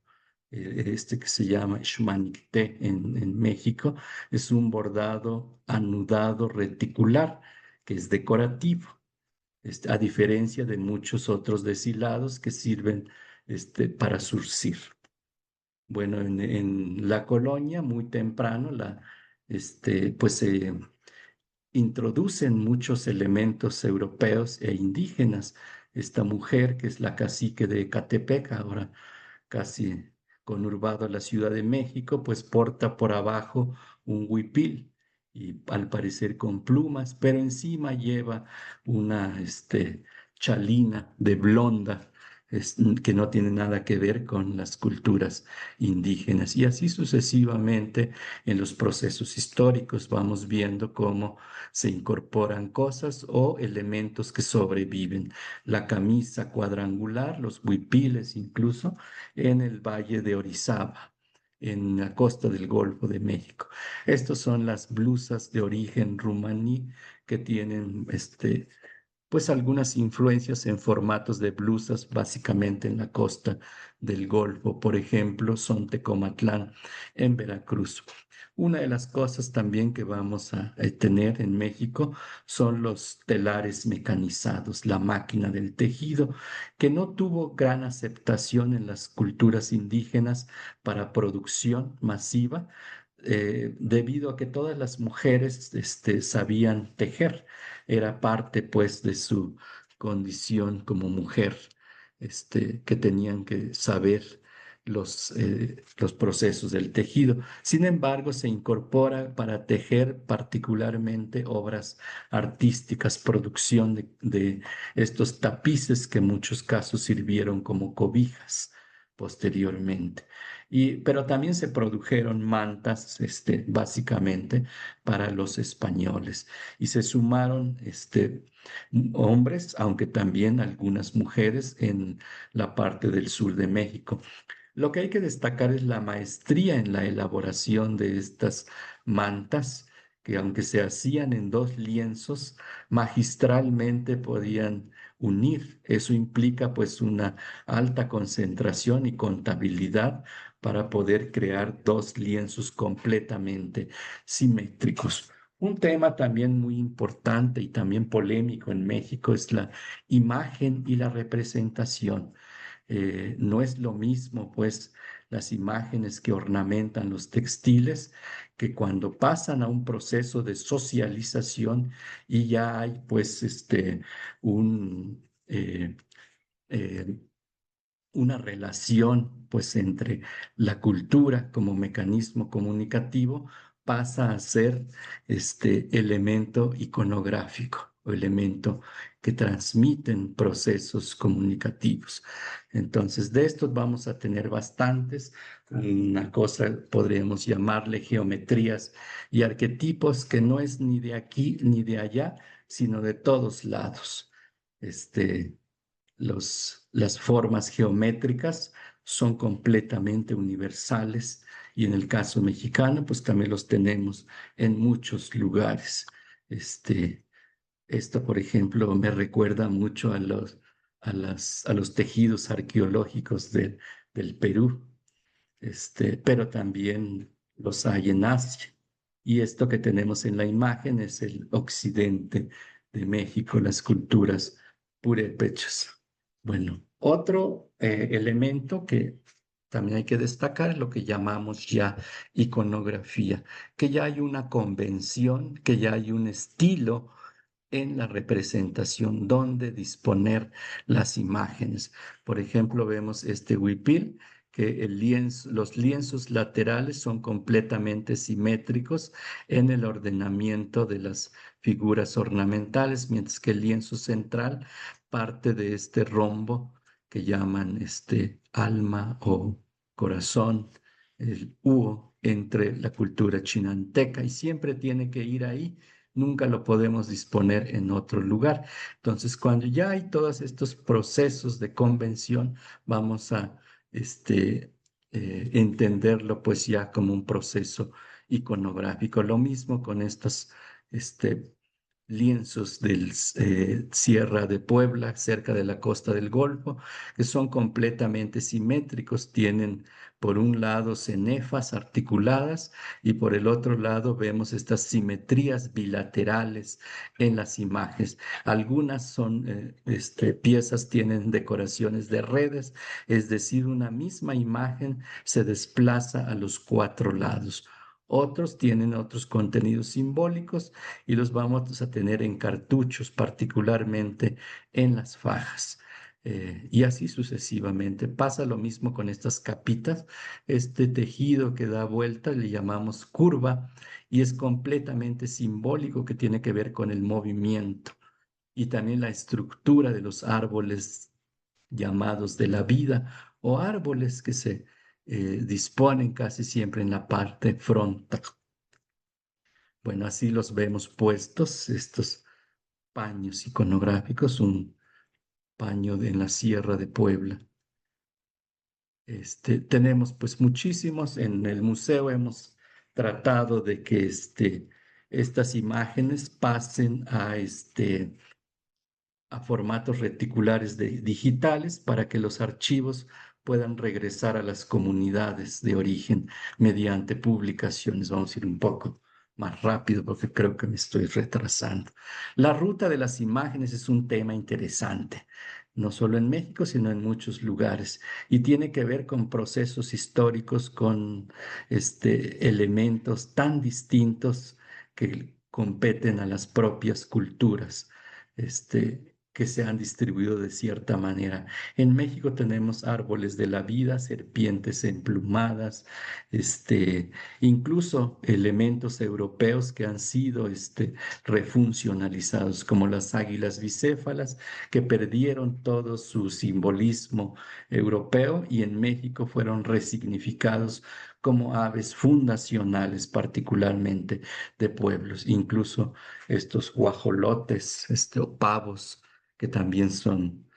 Este que se llama Xmanicté en México es un bordado anudado reticular que es decorativo, a diferencia de muchos otros deshilados que sirven para surcir. Bueno, en la colonia, muy temprano, pues se introducen muchos elementos europeos e indígenas. Esta mujer, que es la cacique de Ecatepec, ahora casi conurbado a la Ciudad de México, pues porta por abajo un huipil y al parecer con plumas, pero encima lleva una chalina de blonda, que no tiene nada que ver con las culturas indígenas. Y así sucesivamente en los procesos históricos vamos viendo cómo se incorporan cosas o elementos que sobreviven. La camisa cuadrangular, los huipiles incluso, en el valle de Orizaba, en la costa del Golfo de México. Estas son las blusas de origen rumaní que tienen pues algunas influencias en formatos de blusas, básicamente en la costa del Golfo, por ejemplo, Sontecomatlán en Veracruz. Una de las cosas también que vamos a tener en México son los telares mecanizados, la máquina del tejido, que no tuvo gran aceptación en las culturas indígenas para producción masiva, debido a que todas las mujeres sabían tejer. Era parte pues de su condición como mujer, que tenían que saber los procesos del tejido. Sin embargo, se incorpora para tejer particularmente obras artísticas, producción de estos tapices que en muchos casos sirvieron como cobijas posteriormente. Pero también se produjeron mantas, básicamente para los españoles, y se sumaron hombres, aunque también algunas mujeres en la parte del sur de México. Lo que hay que destacar es la maestría en la elaboración de estas mantas, que aunque se hacían en dos lienzos, magistralmente podían unir. Eso implica pues una alta concentración y contabilidad para poder crear dos lienzos completamente simétricos. Un tema también muy importante y también polémico en México es la imagen y la representación. No es lo mismo, pues, las imágenes que ornamentan los textiles, que cuando pasan a un proceso de socialización y ya hay, pues, un, eh, una relación, pues, entre la cultura como mecanismo comunicativo, pasa a ser este elemento iconográfico o elemento que transmiten procesos comunicativos. Entonces, de estos vamos a tener bastantes. Una cosa podríamos llamarle geometrías y arquetipos, que no es ni de aquí ni de allá, sino de todos lados. Las formas geométricas son completamente universales, y en el caso mexicano, pues también los tenemos en muchos lugares. Esto, por ejemplo, me recuerda mucho a los tejidos arqueológicos del Perú, pero también los hay en Asia. Y esto que tenemos en la imagen es el occidente de México, las culturas purépechas. Bueno, otro elemento que también hay que destacar es lo que llamamos ya iconografía, que ya hay una convención, que ya hay un estilo en la representación donde disponer las imágenes. Por ejemplo, vemos este huipil, que los lienzos laterales son completamente simétricos en el ordenamiento de las figuras ornamentales, mientras que el lienzo central parte de este rombo que llaman alma o corazón, el huo entre la cultura chinanteca, y siempre tiene que ir ahí. Nunca lo podemos disponer en otro lugar. Entonces, cuando ya hay todos estos procesos de convención, vamos a entenderlo pues ya como un proceso iconográfico. Lo mismo con estos este, lienzos del Sierra de Puebla, cerca de la costa del Golfo, que son completamente simétricos. Tienen por un lado cenefas articuladas, y por el otro lado vemos estas simetrías bilaterales en las imágenes. Algunas son, piezas tienen decoraciones de redes, es decir, una misma imagen se desplaza a los cuatro lados. Otros tienen otros contenidos simbólicos y los vamos a tener en cartuchos, particularmente en las fajas. Y así sucesivamente. Pasa lo mismo con estas capitas. Este tejido que da vuelta le llamamos curva, y es completamente simbólico, que tiene que ver con el movimiento y también la estructura de los árboles llamados de la vida, o árboles que se disponen casi siempre en la parte frontal. Bueno, así los vemos puestos, estos paños iconográficos, un paño en la Sierra de Puebla. Tenemos pues muchísimos. En el museo hemos tratado de que estas imágenes pasen a formatos reticulares digitales, para que los archivos puedan regresar a las comunidades de origen mediante publicaciones. Vamos a ir un poco más rápido porque creo que me estoy retrasando. La ruta de las imágenes es un tema interesante, no solo en México, sino en muchos lugares, y tiene que ver con procesos históricos, con elementos tan distintos que competen a las propias culturas. que se han distribuido de cierta manera. En México tenemos árboles de la vida, serpientes emplumadas, incluso elementos europeos que han sido refuncionalizados, como las águilas bicéfalas, que perdieron todo su simbolismo europeo y en México fueron resignificados como aves fundacionales, particularmente de pueblos, incluso estos guajolotes, o pavos, que también son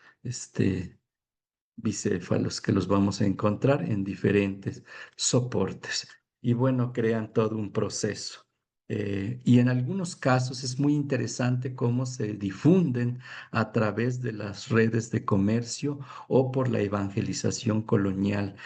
bicéfalos, que los vamos a encontrar en diferentes soportes. Y bueno, crean todo un proceso. Y en algunos casos es muy interesante cómo se difunden a través de las redes de comercio o por la evangelización colonial.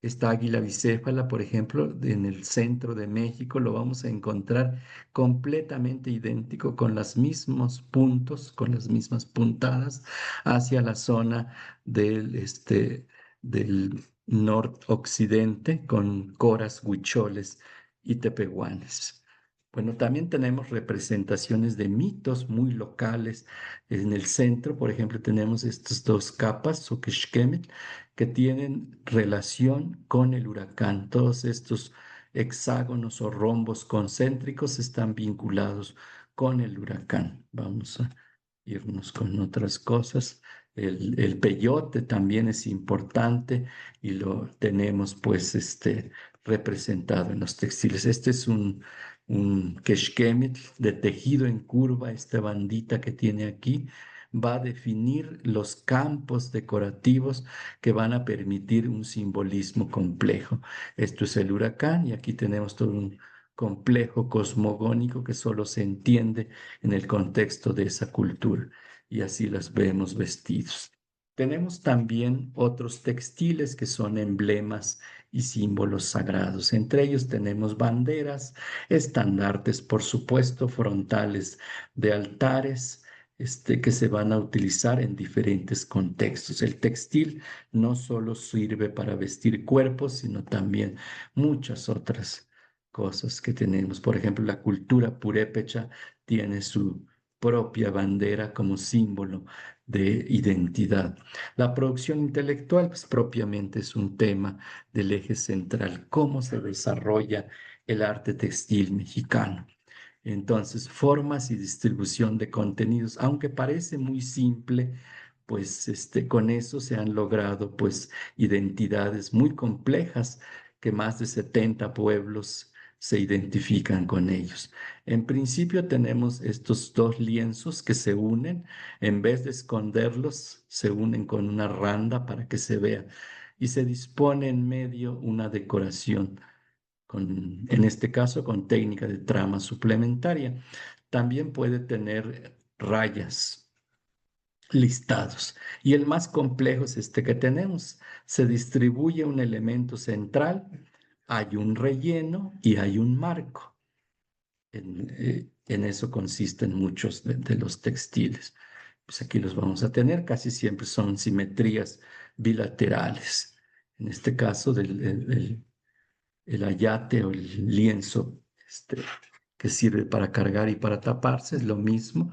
Esta águila bicéfala, por ejemplo, en el centro de México lo vamos a encontrar completamente idéntico, con los mismos puntos, con las mismas puntadas hacia la zona del noroccidente, con coras, huicholes y tepehuanes. Bueno, también tenemos representaciones de mitos muy locales. En el centro, por ejemplo, tenemos estas dos capas, Xoquixquémetl, que tienen relación con el huracán. Todos estos hexágonos o rombos concéntricos están vinculados con el huracán. Vamos a irnos con otras cosas. El peyote también es importante y lo tenemos pues representado en los textiles. Este es un quexquemetl de tejido en curva. Esta bandita que tiene aquí va a definir los campos decorativos que van a permitir un simbolismo complejo. Esto es el huracán y aquí tenemos todo un complejo cosmogónico que solo se entiende en el contexto de esa cultura y así las vemos vestidos. Tenemos también otros textiles que son emblemas y símbolos sagrados. Entre ellos tenemos banderas, estandartes, por supuesto, frontales de altares, que se van a utilizar en diferentes contextos. El textil no solo sirve para vestir cuerpos, sino también muchas otras cosas que tenemos. Por ejemplo, la cultura purépecha tiene su propia bandera como símbolo de identidad. La producción intelectual, pues propiamente es un tema del eje central, cómo se desarrolla el arte textil mexicano. Entonces, formas y distribución de contenidos, aunque parece muy simple, pues con eso se han logrado pues identidades muy complejas que más de 70 pueblos se identifican con ellos. En principio tenemos estos dos lienzos que se unen, en vez de esconderlos, se unen con una randa para que se vea y se dispone en medio una decoración en este caso con técnica de trama suplementaria. También puede tener rayas, listados. Y el más complejo es este que tenemos. Se distribuye un elemento central, hay un relleno y hay un marco. En eso consisten muchos de los textiles. Pues aquí los vamos a tener, casi siempre son simetrías bilaterales. En este caso, el ayate o el lienzo que sirve para cargar y para taparse, es lo mismo.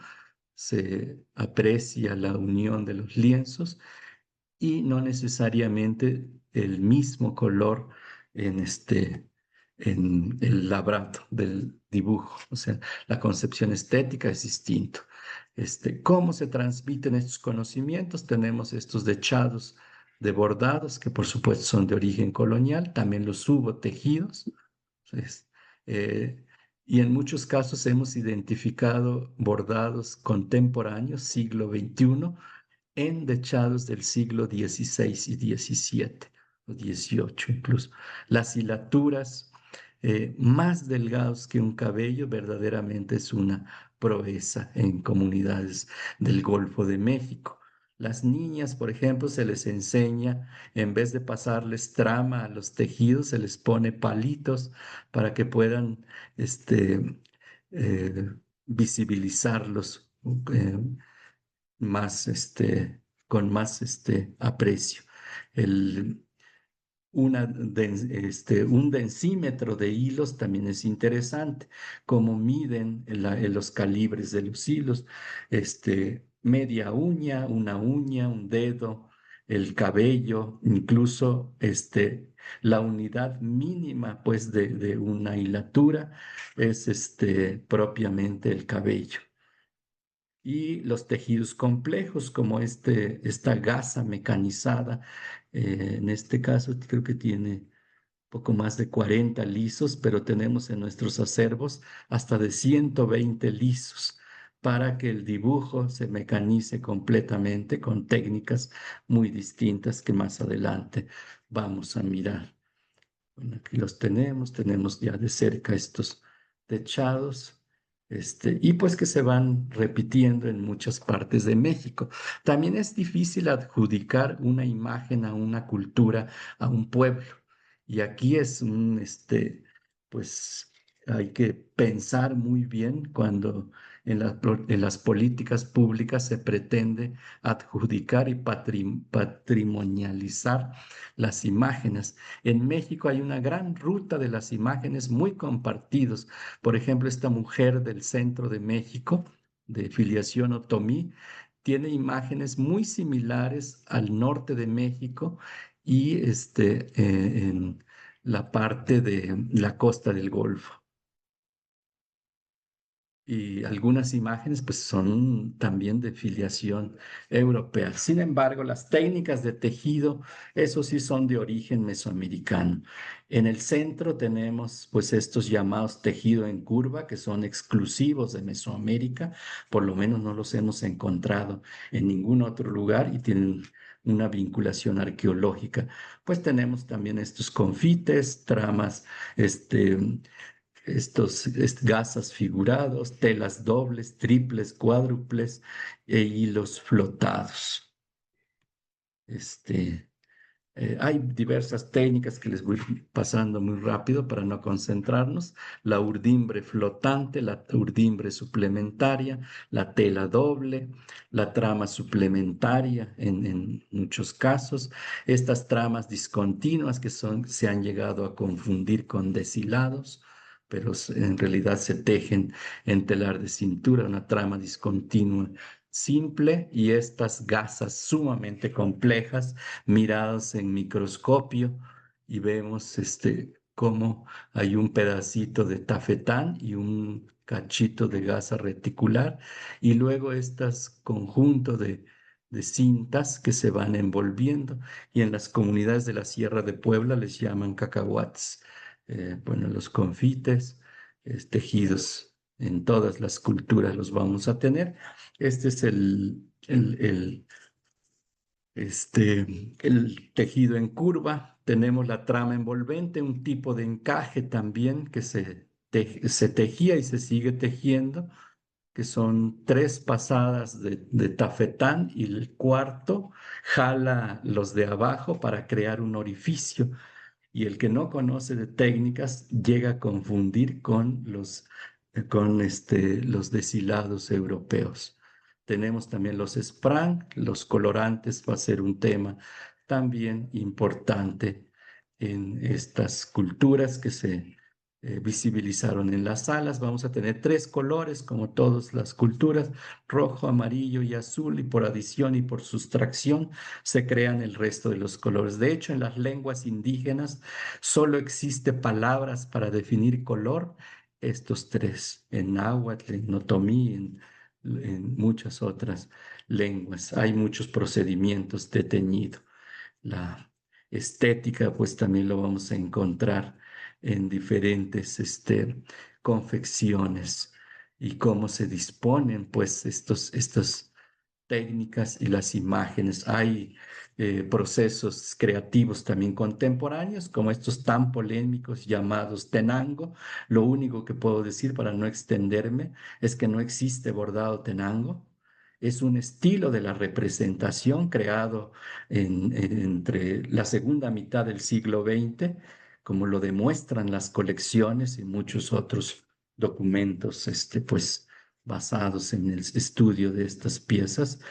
Se aprecia la unión de los lienzos y no necesariamente el mismo color en el labrado del dibujo. O sea, la concepción estética es distinto. ¿Cómo se transmiten estos conocimientos? Tenemos estos dechados de bordados, que por supuesto son de origen colonial, también los hubo tejidos. Pues, eh, y en muchos casos hemos identificado bordados contemporáneos, siglo XXI, en dechados del siglo XVI y XVII, o XVIII incluso. Las hilaturas más delgados que un cabello verdaderamente es una proeza en comunidades del Golfo de México. Las niñas, por ejemplo, se les enseña, en vez de pasarles trama a los tejidos, se les pone palitos para que puedan eh, visibilizarlos más, con más aprecio. El, un densímetro de hilos también es interesante, cómo miden los calibres de los hilos, media uña, un dedo, el cabello, incluso la unidad mínima pues de una hilatura es propiamente el cabello. Y los tejidos complejos, como esta gasa mecanizada, en este caso creo que tiene poco más de 40 lisos, pero tenemos en nuestros acervos hasta de 120 lisos para que el dibujo se mecanice completamente con técnicas muy distintas que más adelante vamos a mirar. Bueno, aquí los tenemos ya de cerca estos techados, y pues que se van repitiendo en muchas partes de México. También es difícil adjudicar una imagen a una cultura, a un pueblo. Y aquí pues hay que pensar muy bien cuando en las políticas públicas se pretende adjudicar y patrimonializar las imágenes. En México hay una gran ruta de las imágenes muy compartidos. Por ejemplo, esta mujer del centro de México, de filiación otomí, tiene imágenes muy similares al norte de México y en la parte de la costa del Golfo. Y algunas imágenes pues son también de filiación europea. Sin embargo, las técnicas de tejido, eso sí son de origen mesoamericano. En el centro tenemos pues estos llamados tejido en curva que son exclusivos de Mesoamérica, por lo menos no los hemos encontrado en ningún otro lugar y tienen una vinculación arqueológica. Pues tenemos también estos confites, tramas, gasas figurados, telas dobles, triples, cuádruples e hilos flotados. Hay diversas técnicas que les voy pasando muy rápido para no concentrarnos. La urdimbre flotante, la urdimbre suplementaria, la tela doble, la trama suplementaria en muchos casos. Estas tramas discontinuas se han llegado a confundir con deshilados, pero en realidad se tejen en telar de cintura, una trama discontinua simple, y estas gasas sumamente complejas miradas en microscopio, y vemos cómo hay un pedacito de tafetán y un cachito de gasa reticular, y luego estos conjuntos de cintas que se van envolviendo, y en las comunidades de la Sierra de Puebla les llaman cacahuates. Bueno, los confites, tejidos en todas las culturas los vamos a tener. Este es el tejido en curva. Tenemos la trama envolvente, un tipo de encaje también que se tejía y se sigue tejiendo, que son 3 pasadas de tafetán, y el cuarto jala los de abajo para crear un orificio. Y el que no conoce de técnicas llega a confundir con los deshilados europeos. Tenemos también los sprang, los colorantes, va a ser un tema también importante en estas culturas que se visibilizaron en las salas. Vamos a tener 3 colores, como todas las culturas: rojo, amarillo y azul, y por adición y por sustracción se crean el resto de los colores. De hecho, en las lenguas indígenas solo existe palabras para definir color, estos 3: en náhuatl, en otomí, en muchas otras lenguas. Hay muchos procedimientos de teñido. La estética, pues también lo vamos a encontrar en diferentes confecciones, y cómo se disponen, pues, estas técnicas y las imágenes. Hay procesos creativos también contemporáneos, como estos tan polémicos llamados tenango. Lo único que puedo decir para no extenderme es que no existe bordado tenango. Es un estilo de la representación creado entre la segunda mitad del siglo XX, como lo demuestran las colecciones y muchos otros documentos, pues, basados en el estudio de estas piezas.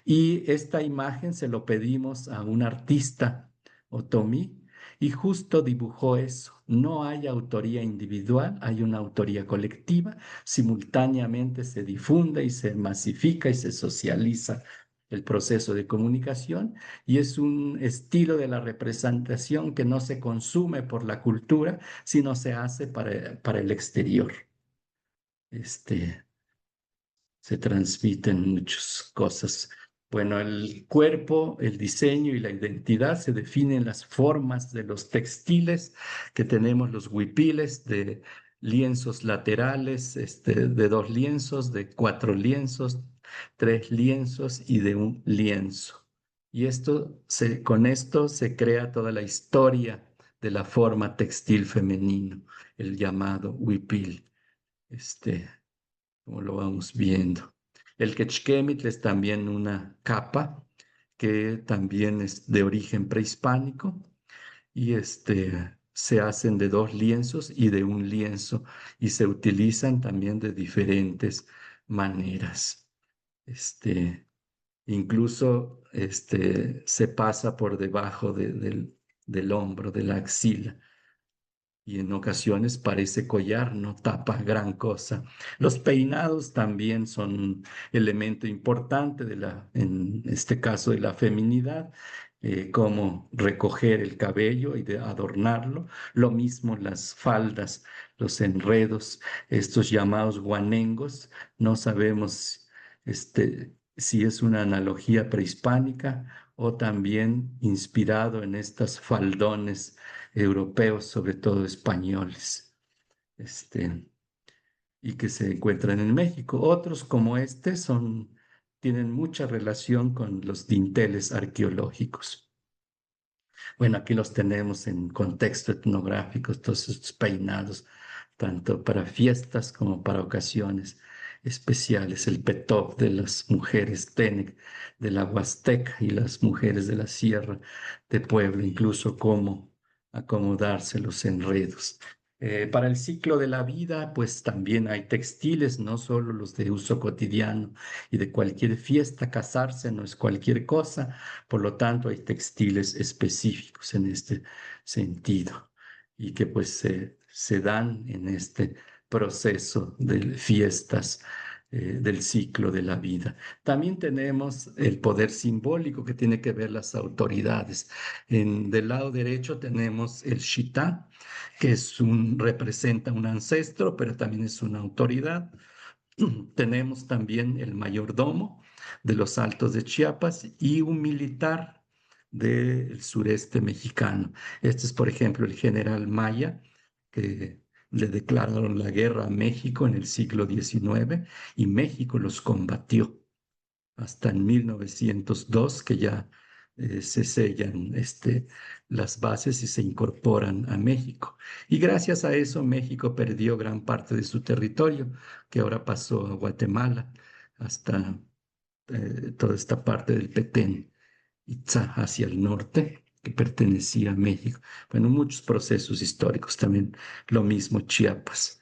Y esta imagen se lo pedimos a un artista otomí, y justo dibujó eso. No hay autoría individual, hay una autoría colectiva, simultáneamente se difunde y se masifica y se socializa el proceso de comunicación y es un estilo de la representación que no se consume por la cultura, sino se hace para el exterior. Este, Se transmiten muchas cosas. Bueno, el cuerpo, el diseño y la identidad se definen en las formas de los textiles que tenemos, los huipiles de lienzos laterales, de 2 lienzos, de 4 lienzos, 3 lienzos y de un lienzo. Y con esto se crea toda la historia de la forma textil femenino, el llamado huipil. Este, Como lo vamos viendo. El quechquemitl es también una capa que también es de origen prehispánico y se hacen de 2 lienzos y de un lienzo y se utilizan también de diferentes maneras. Incluso se pasa por debajo del hombro, de la axila y en ocasiones parece collar, no tapa gran cosa. Los peinados también son un elemento importante en este caso de la feminidad, como recoger el cabello y de adornarlo. Lo mismo las faldas, los enredos, estos llamados guanengos. No sabemos si es una analogía prehispánica o también inspirado en estas faldones europeos, sobre todo españoles, este, y que se encuentran en México. Otros como tienen mucha relación con los dinteles arqueológicos. Bueno, aquí los tenemos en contexto etnográfico, todos estos peinados, tanto para fiestas como para ocasiones especiales. El petop de las mujeres Tenec de la Huasteca y las mujeres de la Sierra de Puebla, incluso cómo acomodarse los enredos. Para el ciclo de la vida, pues también hay textiles, no solo los de uso cotidiano y de cualquier fiesta. Casarse no es cualquier cosa, por lo tanto hay textiles específicos en este sentido y que pues se dan en este proceso de fiestas del ciclo de la vida. También tenemos el poder simbólico que tiene que ver las autoridades. Del lado derecho tenemos el Shitá, que representa un ancestro, pero también es una autoridad. Tenemos también el mayordomo de los Altos de Chiapas y un militar del sureste mexicano. Este es, por ejemplo, el general Maya, que le declararon la guerra a México en el siglo XIX y México los combatió hasta en 1902, que ya se sellan las bases y se incorporan a México. Y gracias a eso México perdió gran parte de su territorio, que ahora pasó a Guatemala, hasta toda esta parte del Petén, Itzá hacia el norte, que pertenecía a México. Bueno, muchos procesos históricos también, lo mismo Chiapas.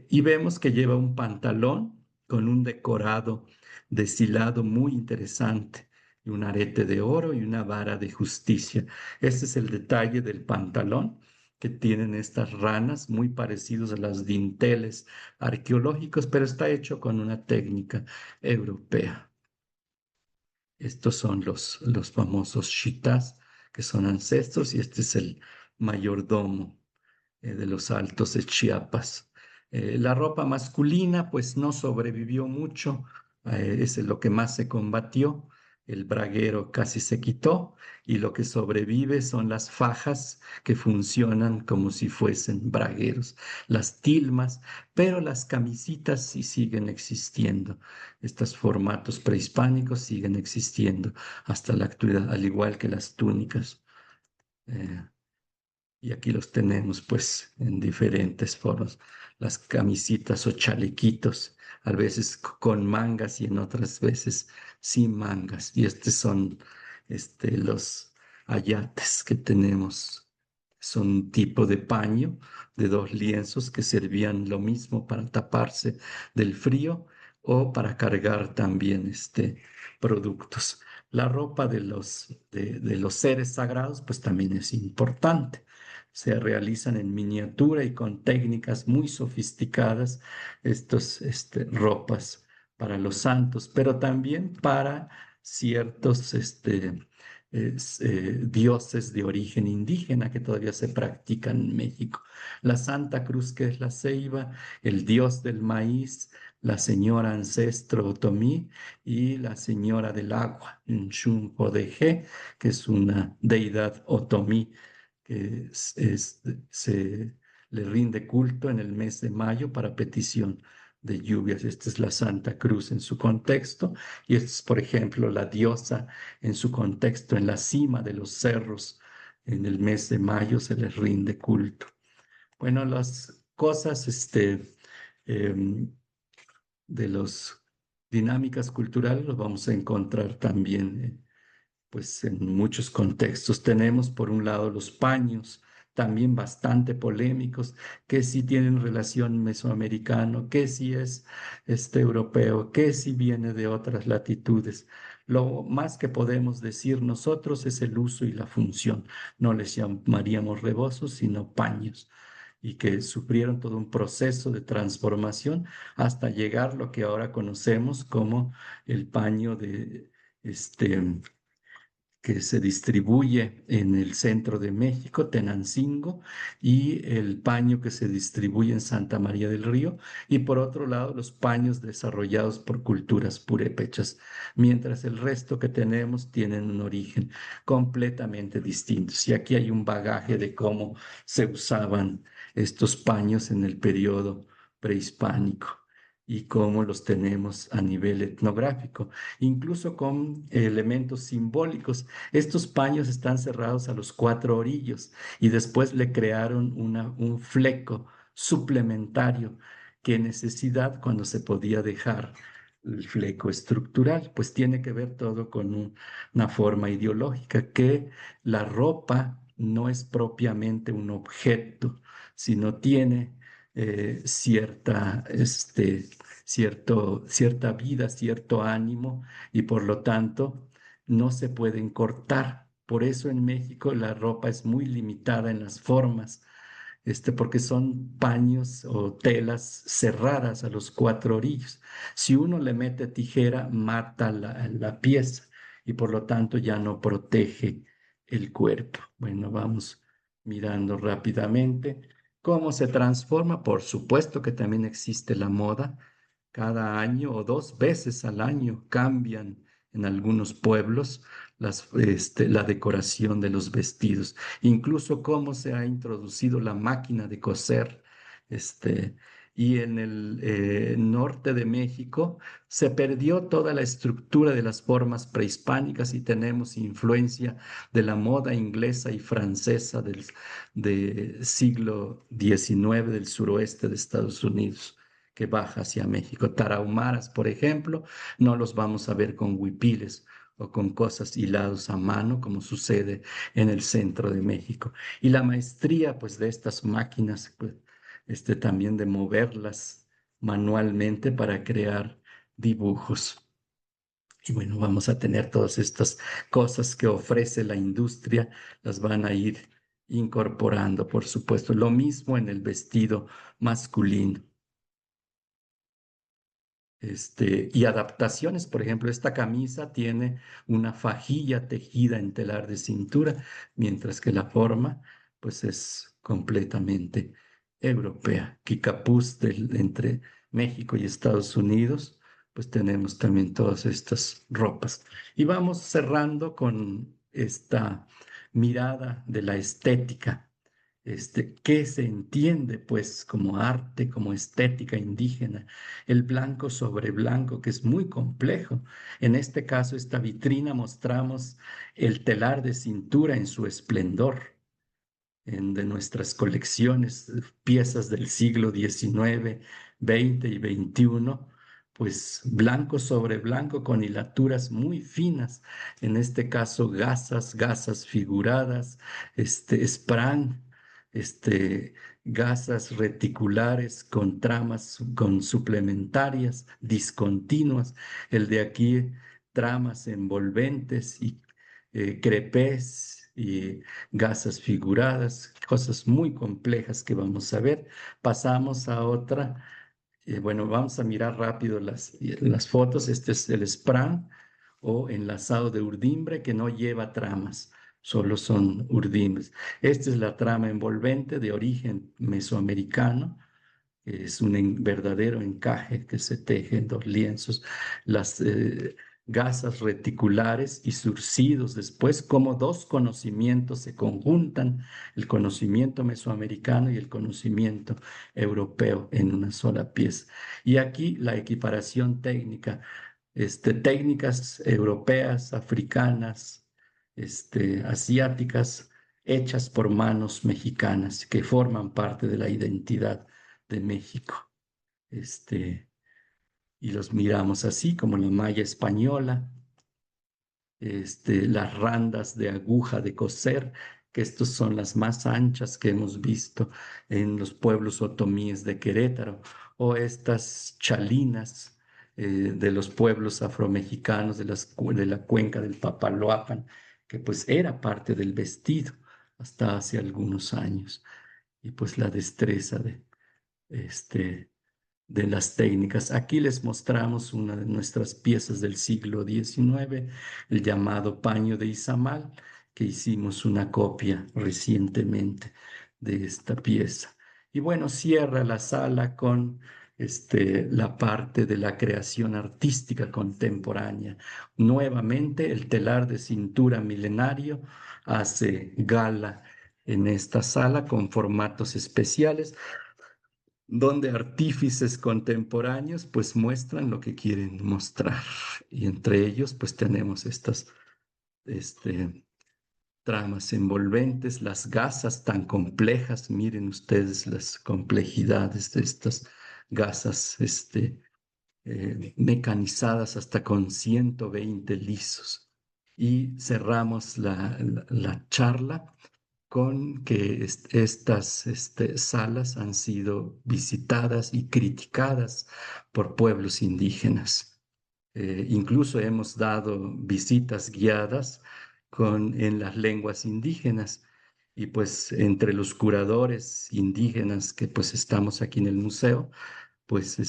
Y vemos que lleva un pantalón con un decorado deshilado muy interesante, y un arete de oro y una vara de justicia. Este es el detalle del pantalón que tienen estas ranas muy parecidos a las dinteles arqueológicos, pero está hecho con una técnica europea. Estos son los famosos shitas, que son ancestros, y este es el mayordomo de los Altos de Chiapas. La ropa masculina, pues no sobrevivió mucho, es lo que más se combatió. El braguero casi se quitó y lo que sobrevive son las fajas que funcionan como si fuesen bragueros, las tilmas, pero las camisitas sí siguen existiendo. Estos formatos prehispánicos siguen existiendo hasta la actualidad, al igual que las túnicas. Eh, y aquí los tenemos pues en diferentes formas, las camisitas o chalequitos, a veces con mangas y en otras veces sin mangas. Y estos son los ayates que tenemos. Son un tipo de paño de 2 lienzos que servían lo mismo para taparse del frío o para cargar también productos. La ropa de los seres sagrados pues también es importante. Se realizan en miniatura y con técnicas muy sofisticadas estos ropas para los santos, pero también para ciertos dioses de origen indígena que todavía se practican en México. La Santa Cruz, que es la ceiba, el dios del maíz, la señora ancestro Otomí y la señora del agua, Nchumpodeje, que es una deidad Otomí que se le rinde culto en el mes de mayo para petición de lluvias. Esta es la Santa Cruz en su contexto y esta es, por ejemplo, la diosa en su contexto en la cima de los cerros. En el mes de mayo se les rinde culto. Bueno, las cosas em, de las dinámicas culturales los vamos a encontrar también pues en muchos contextos. Tenemos por un lado los paños, también bastante polémicos, que si tienen relación mesoamericano, que si es europeo, que si viene de otras latitudes. Lo más que podemos decir nosotros es el uso y la función. No les llamaríamos rebozos, sino paños, y que sufrieron todo un proceso de transformación hasta llegar a lo que ahora conocemos como el paño de que se distribuye en el centro de México, Tenancingo, y el paño que se distribuye en Santa María del Río, y por otro lado los paños desarrollados por culturas purépechas, mientras el resto que tenemos tienen un origen completamente distinto. Y aquí hay un bagaje de cómo se usaban estos paños en el periodo prehispánico y cómo los tenemos a nivel etnográfico, incluso con elementos simbólicos. Estos paños están cerrados a los cuatro orillos y después le crearon un fleco suplementario. ¿Qué necesidad cuando se podía dejar el fleco estructural? Pues tiene que ver todo con una forma ideológica, que la ropa no es propiamente un objeto, sino tiene cierta vida, cierto ánimo, y por lo tanto no se pueden cortar. Por eso en México la ropa es muy limitada en las formas, porque son paños o telas cerradas a los cuatro orillos. Si uno le mete tijera, mata la pieza y por lo tanto ya no protege el cuerpo. Bueno, vamos mirando rápidamente cómo se transforma. Por supuesto que también existe la moda. Cada año o dos veces al año cambian en algunos pueblos la decoración de los vestidos, incluso cómo se ha introducido la máquina de coser. Este, y en el norte de México se perdió toda la estructura de las formas prehispánicas y tenemos influencia de la moda inglesa y francesa del siglo XIX del suroeste de Estados Unidos, que baja hacia México. Tarahumaras, por ejemplo, no los vamos a ver con huipiles o con cosas hilados a mano, como sucede en el centro de México. Y la maestría, pues, de estas máquinas, pues, también de moverlas manualmente para crear dibujos. Y bueno, vamos a tener todas estas cosas que ofrece la industria, las van a ir incorporando, por supuesto. Lo mismo en el vestido masculino. Y adaptaciones, por ejemplo, esta camisa tiene una fajilla tejida en telar de cintura, mientras que la forma, pues, es completamente europea. Kikapús entre México y Estados Unidos, pues tenemos también todas estas ropas. Y vamos cerrando con esta mirada de la estética, que se entiende pues como arte, como estética indígena, el blanco sobre blanco, que es muy complejo. En este caso, esta vitrina mostramos el telar de cintura en su esplendor, de nuestras colecciones, piezas del siglo XIX, XX y XXI, pues blanco sobre blanco con hilaturas muy finas, en este caso gasas figuradas, sprang, este, gasas reticulares con tramas con suplementarias, discontinuas. El de aquí, tramas envolventes y crepés y gasas figuradas, cosas muy complejas que vamos a ver. Pasamos a otra. Bueno, vamos a mirar rápido las fotos. Este es el Sprang o enlazado de urdimbre que no lleva tramas, solo son urdimbres. Esta es la trama envolvente de origen mesoamericano. Es un verdadero encaje que se teje en dos lienzos. Las gasas reticulares y surcidos después, como dos conocimientos se conjuntan, el conocimiento mesoamericano y el conocimiento europeo en una sola pieza. Y aquí la equiparación técnica, técnicas europeas, africanas, asiáticas, hechas por manos mexicanas que forman parte de la identidad de México. Y los miramos así como la malla española, las randas de aguja de coser, que estos son las más anchas que hemos visto en los pueblos otomíes de Querétaro, o estas chalinas de los pueblos afromexicanos de la cuenca del Papaloapan, que pues era parte del vestido hasta hace algunos años, y pues la destreza este, de las técnicas. Aquí les mostramos una de nuestras piezas del siglo XIX, el llamado paño de Izamal, que hicimos una copia recientemente de esta pieza. Y bueno, cierra la sala con la parte de la creación artística contemporánea. Nuevamente, el telar de cintura milenario hace gala en esta sala con formatos especiales donde artífices contemporáneos pues muestran lo que quieren mostrar. Y entre ellos pues tenemos estas este, tramas envolventes, las gasas tan complejas, miren ustedes las complejidades de estas gasas mecanizadas hasta con 120 lisos. Y cerramos la charla con que estas salas han sido visitadas y criticadas por pueblos indígenas. Incluso hemos dado visitas guiadas en las lenguas indígenas y pues entre los curadores indígenas que pues estamos aquí en el museo, pues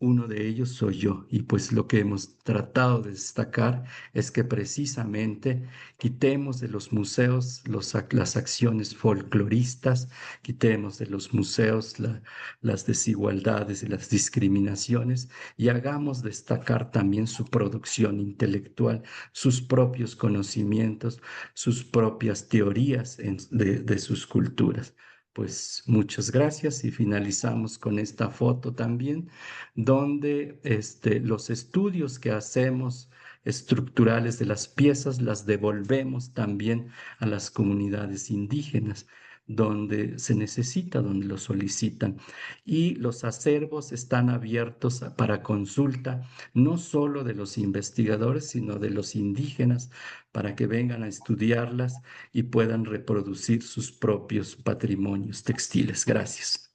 uno de ellos soy yo y pues lo que hemos tratado de destacar es que precisamente quitemos de los museos las acciones folcloristas, quitemos de los museos las desigualdades y las discriminaciones y hagamos destacar también su producción intelectual, sus propios conocimientos, sus propias teorías de sus culturas. Pues muchas gracias y finalizamos con esta foto también donde los estudios que hacemos estructurales de las piezas las devolvemos también a las comunidades indígenas, donde se necesita, donde lo solicitan. Y los acervos están abiertos para consulta, no solo de los investigadores, sino de los indígenas, para que vengan a estudiarlas y puedan reproducir sus propios patrimonios textiles. Gracias.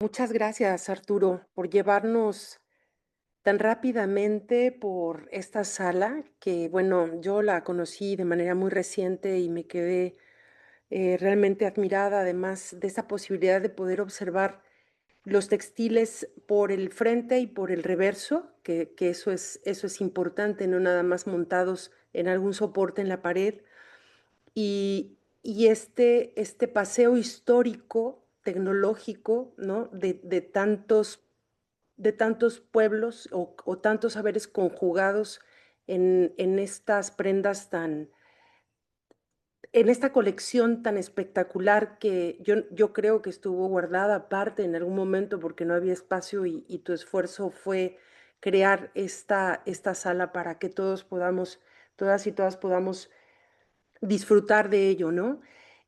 Muchas gracias, Arturo, por llevarnos tan rápidamente por esta sala que, bueno, yo la conocí de manera muy reciente y me quedé realmente admirada, además de esa posibilidad de poder observar los textiles por el frente y por el reverso, que eso es importante, no nada más montados en algún soporte en la pared. Y este paseo histórico, tecnológico, ¿no? De tantos pueblos o tantos saberes conjugados en estas prendas en esta colección tan espectacular que yo creo que estuvo guardada aparte en algún momento porque no había espacio y tu esfuerzo fue crear esta sala para que todos podamos, todas y todas podamos disfrutar de ello, ¿no?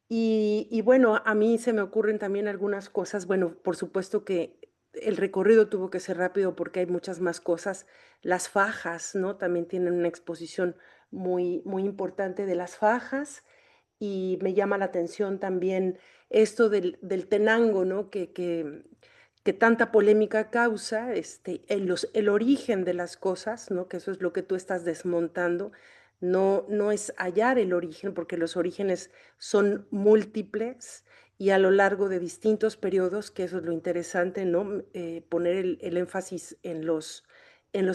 Y bueno, a mí se me ocurren también algunas cosas. Bueno, por supuesto que el recorrido tuvo que ser rápido porque hay muchas más cosas. Las fajas, ¿no? También tienen una exposición muy importante de las fajas y me llama la atención también esto del tenango, ¿no? Que tanta polémica causa, el origen de las cosas, ¿no? Que eso es lo que tú estás desmontando. No es hallar el origen, porque los orígenes son múltiples y a lo largo de distintos periodos, que eso es lo interesante, ¿no? Poner el énfasis en los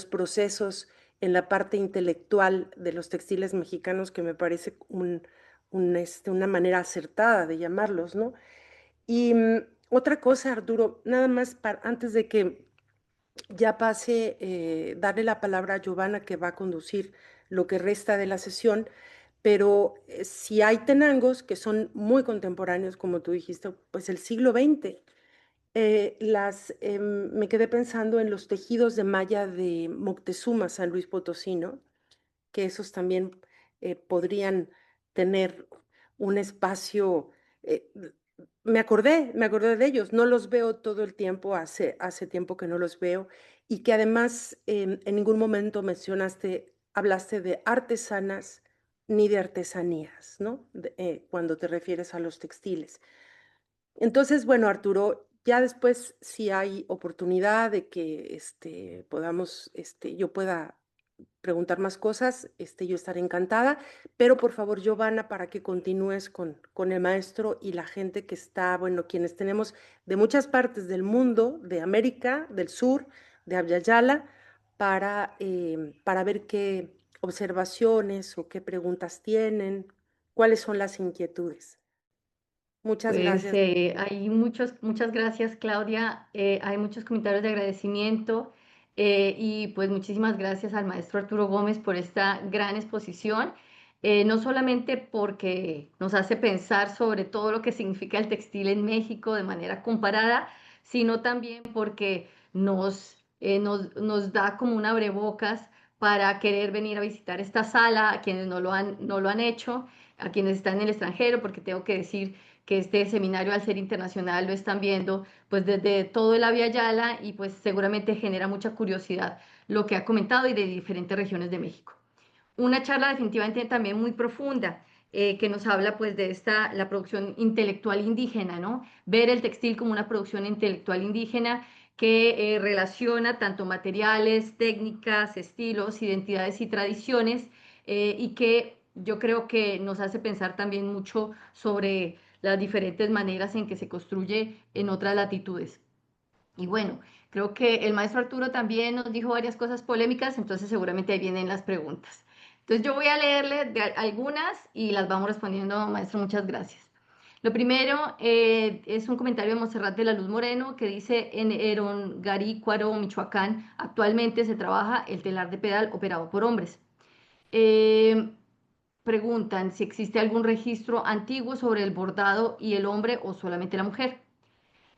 procesos, en la parte intelectual de los textiles mexicanos, que me parece una manera acertada de llamarlos, ¿no? Y otra cosa, Arturo, nada más antes de que ya pase, darle la palabra a Giovanna, que va a conducir lo que resta de la sesión, pero si hay tenangos que son muy contemporáneos, como tú dijiste, pues el siglo XX. Me quedé pensando en los tejidos de malla de Moctezuma, San Luis Potosí, ¿no? Que esos también podrían tener un espacio. eh, me acordé de ellos, no los veo todo el tiempo, hace tiempo que no los veo, y que además en ningún momento hablaste de artesanas ni de artesanías, ¿no? Cuando te refieres a los textiles. Entonces, bueno, Arturo, ya después, si hay oportunidad de que yo pueda preguntar más cosas, yo estaré encantada, pero por favor, Giovanna, para que continúes con el maestro y la gente que está, bueno, quienes tenemos de muchas partes del mundo, de América, del sur, de Abyayala, para ver qué observaciones o qué preguntas tienen, cuáles son las inquietudes. Muchas Pues gracias. hay muchas gracias, Claudia. Hay muchos comentarios de agradecimiento y pues muchísimas gracias al maestro Arturo Gómez por esta gran exposición, no solamente porque nos hace pensar sobre todo lo que significa el textil en México de manera comparada, sino también porque nos da como un abrebocas para querer venir a visitar esta sala, a quienes no lo han hecho, a quienes están en el extranjero, porque tengo que decir que este seminario, al ser internacional, lo están viendo pues desde todo el Avia Yala y pues seguramente genera mucha curiosidad lo que ha comentado y de diferentes regiones de México. Una charla definitivamente también muy profunda, que nos habla pues de la producción intelectual indígena, ¿no? Ver el textil como una producción intelectual indígena que relaciona tanto materiales, técnicas, estilos, identidades y tradiciones, y que yo creo que nos hace pensar también mucho sobre las diferentes maneras en que se construye en otras latitudes. Y bueno, creo que el maestro Arturo también nos dijo varias cosas polémicas, entonces seguramente ahí vienen las preguntas. Entonces yo voy a leerle algunas y las vamos respondiendo, maestro, muchas gracias. Lo primero es un comentario de Monserrat de la Luz Moreno que dice: en Erongarícuaro, Michoacán, actualmente se trabaja el telar de pedal operado por hombres. Eh, Preguntan si existe algún registro antiguo sobre el bordado y el hombre o solamente la mujer.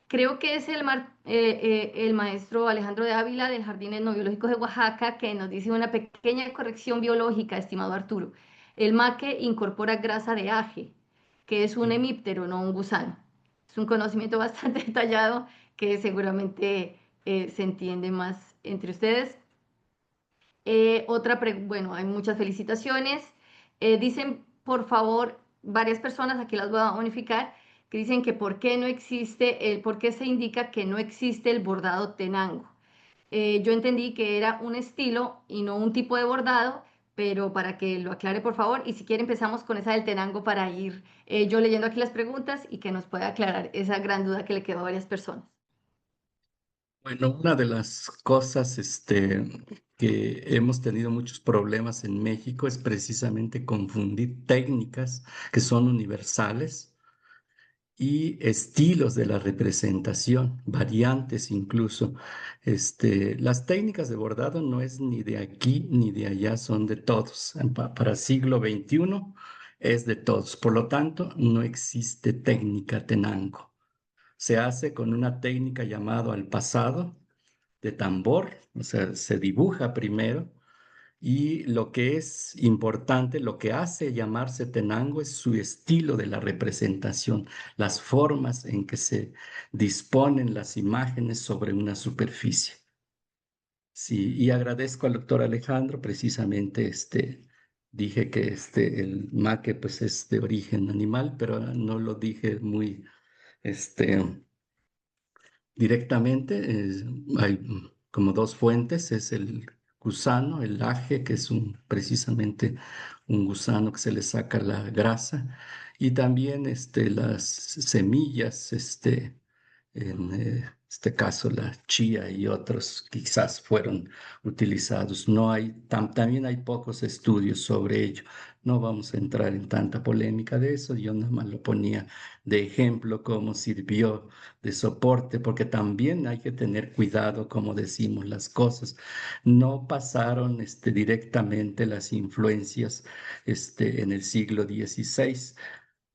Creo que es el maestro Alejandro de Ávila del Jardín Etnobiológico de Oaxaca que nos dice una pequeña corrección biológica, estimado Arturo. El maque incorpora grasa de aje, que es un hemíptero, no un gusano. Es un conocimiento bastante detallado que seguramente se entiende más entre ustedes. Bueno, hay muchas felicitaciones. Dicen, por favor, varias personas, aquí las voy a unificar, que dicen que por qué se indica que no existe el bordado tenango. Yo entendí que era un estilo y no un tipo de bordado, pero para que lo aclare, por favor, y si quiere empezamos con esa del tenango para ir yo leyendo aquí las preguntas y que nos pueda aclarar esa gran duda que le quedó a varias personas. Bueno, una de las cosas que hemos tenido muchos problemas en México es precisamente confundir técnicas que son universales y estilos de la representación, variantes incluso. Las técnicas de bordado no es ni de aquí ni de allá, son de todos. Para siglo XXI es de todos. Por lo tanto, no existe técnica tenango. Se hace con una técnica llamada al pasado de tambor, o sea, se dibuja primero y lo que es importante, lo que hace llamarse tenango es su estilo de la representación, las formas en que se disponen las imágenes sobre una superficie. Sí, y agradezco al doctor Alejandro precisamente dije que el maque pues es de origen animal, pero no lo dije muy este, directamente. Hay como dos fuentes, es el gusano, el aje, que es precisamente un gusano que se le saca la grasa, y también las semillas, en este caso la chía y otros quizás fueron utilizados. No hay, también hay pocos estudios sobre ello. No vamos a entrar en tanta polémica de eso. Yo nada más lo ponía de ejemplo cómo sirvió de soporte, porque también hay que tener cuidado como decimos las cosas. No pasaron directamente las influencias en el siglo XVI.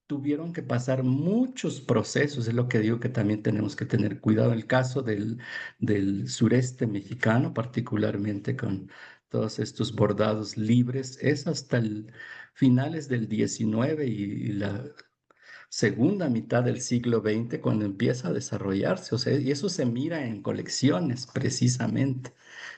Tuvieron que pasar muchos procesos, es lo que digo que también tenemos que tener cuidado. En el caso del sureste mexicano, particularmente con todos estos bordados libres, es hasta el finales del XIX y la segunda mitad del siglo XX cuando empieza a desarrollarse. O sea, y eso se mira en colecciones precisamente.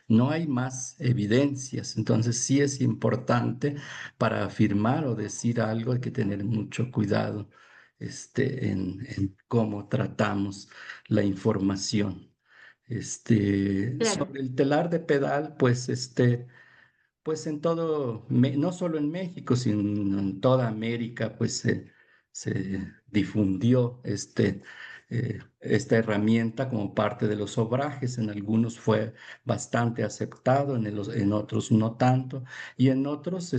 No hay más evidencias. Entonces sí es importante para afirmar o decir algo, hay que tener mucho cuidado en cómo tratamos la información. Claro. Sobre el telar de pedal, pues en todo, no solo en México, sino en toda América, pues se difundió esta herramienta como parte de los obrajes. En algunos fue bastante aceptado, en otros no tanto, y en otros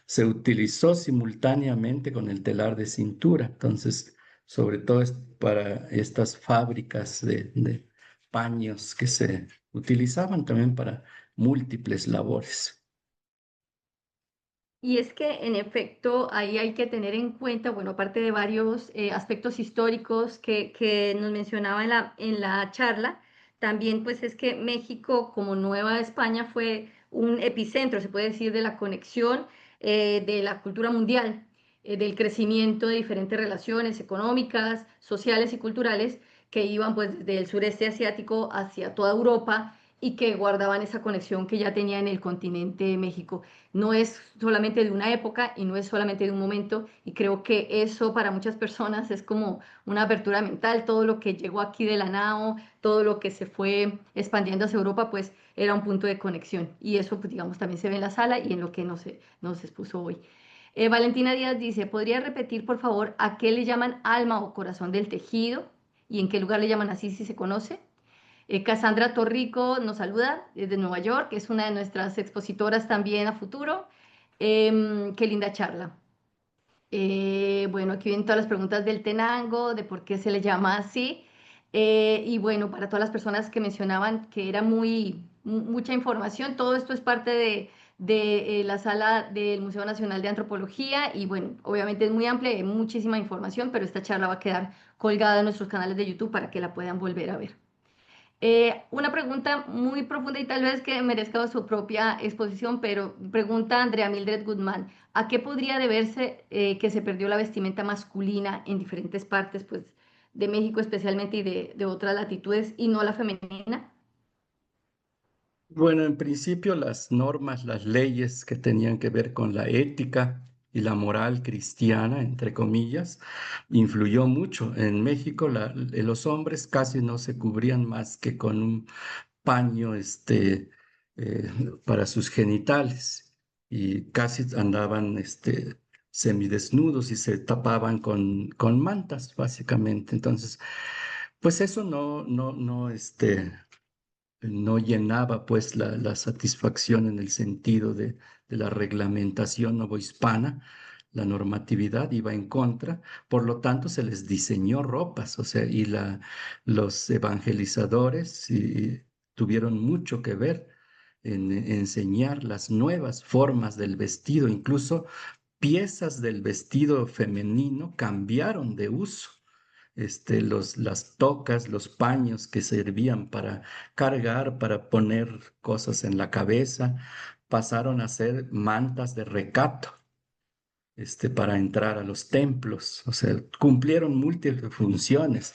se utilizó simultáneamente con el telar de cintura. Entonces, sobre todo es para estas fábricas de paños que se utilizaban también para múltiples labores. Y es que en efecto ahí hay que tener en cuenta, bueno, aparte de varios aspectos históricos que nos mencionaba en la charla, también pues es que México como Nueva España fue un epicentro, se puede decir, de la conexión de la cultura mundial, del crecimiento de diferentes relaciones económicas, sociales y culturales que iban pues desde el sureste asiático hacia toda Europa y que guardaban esa conexión que ya tenía en el continente México. No es solamente de una época y no es solamente de un momento, y creo que eso para muchas personas es como una apertura mental. Todo lo que llegó aquí de la NAO, todo lo que se fue expandiendo hacia Europa, pues era un punto de conexión, y eso pues digamos también se ve en la sala y en lo que nos expuso hoy. Valentina Díaz dice, ¿podría repetir por favor a qué le llaman alma o corazón del tejido y en qué lugar le llaman así si se conoce? Cassandra Torrico nos saluda desde Nueva York, que es una de nuestras expositoras también a futuro. Qué linda charla. Bueno, aquí vienen todas las preguntas del Tenango, de por qué se le llama así. Y bueno, para todas las personas que mencionaban que era mucha información, todo esto es parte de la sala del Museo Nacional de Antropología y bueno, obviamente es muy amplia, hay muchísima información, pero esta charla va a quedar colgada en nuestros canales de YouTube para que la puedan volver a ver. Una pregunta muy profunda y tal vez que merezca su propia exposición, pero pregunta Andrea Mildred Guzmán, ¿a qué podría deberse que se perdió la vestimenta masculina en diferentes partes, pues, de México especialmente y de otras latitudes y no la femenina? Bueno, en principio las normas, las leyes que tenían que ver con la ética y la moral cristiana, entre comillas, influyó mucho. En México los hombres casi no se cubrían más que con un paño eh, para sus genitales y casi andaban semidesnudos y se tapaban con mantas, básicamente. Entonces, pues eso no llenaba pues la satisfacción en el sentido de la reglamentación novohispana. La normatividad iba en contra, por lo tanto se les diseñó ropas, o sea, y los evangelizadores tuvieron mucho que ver en enseñar las nuevas formas del vestido. Incluso piezas del vestido femenino cambiaron de uso. Las tocas, los paños que servían para cargar, para poner cosas en la cabeza, pasaron a ser mantas de recato. para entrar a los templos, o sea, cumplieron múltiples funciones,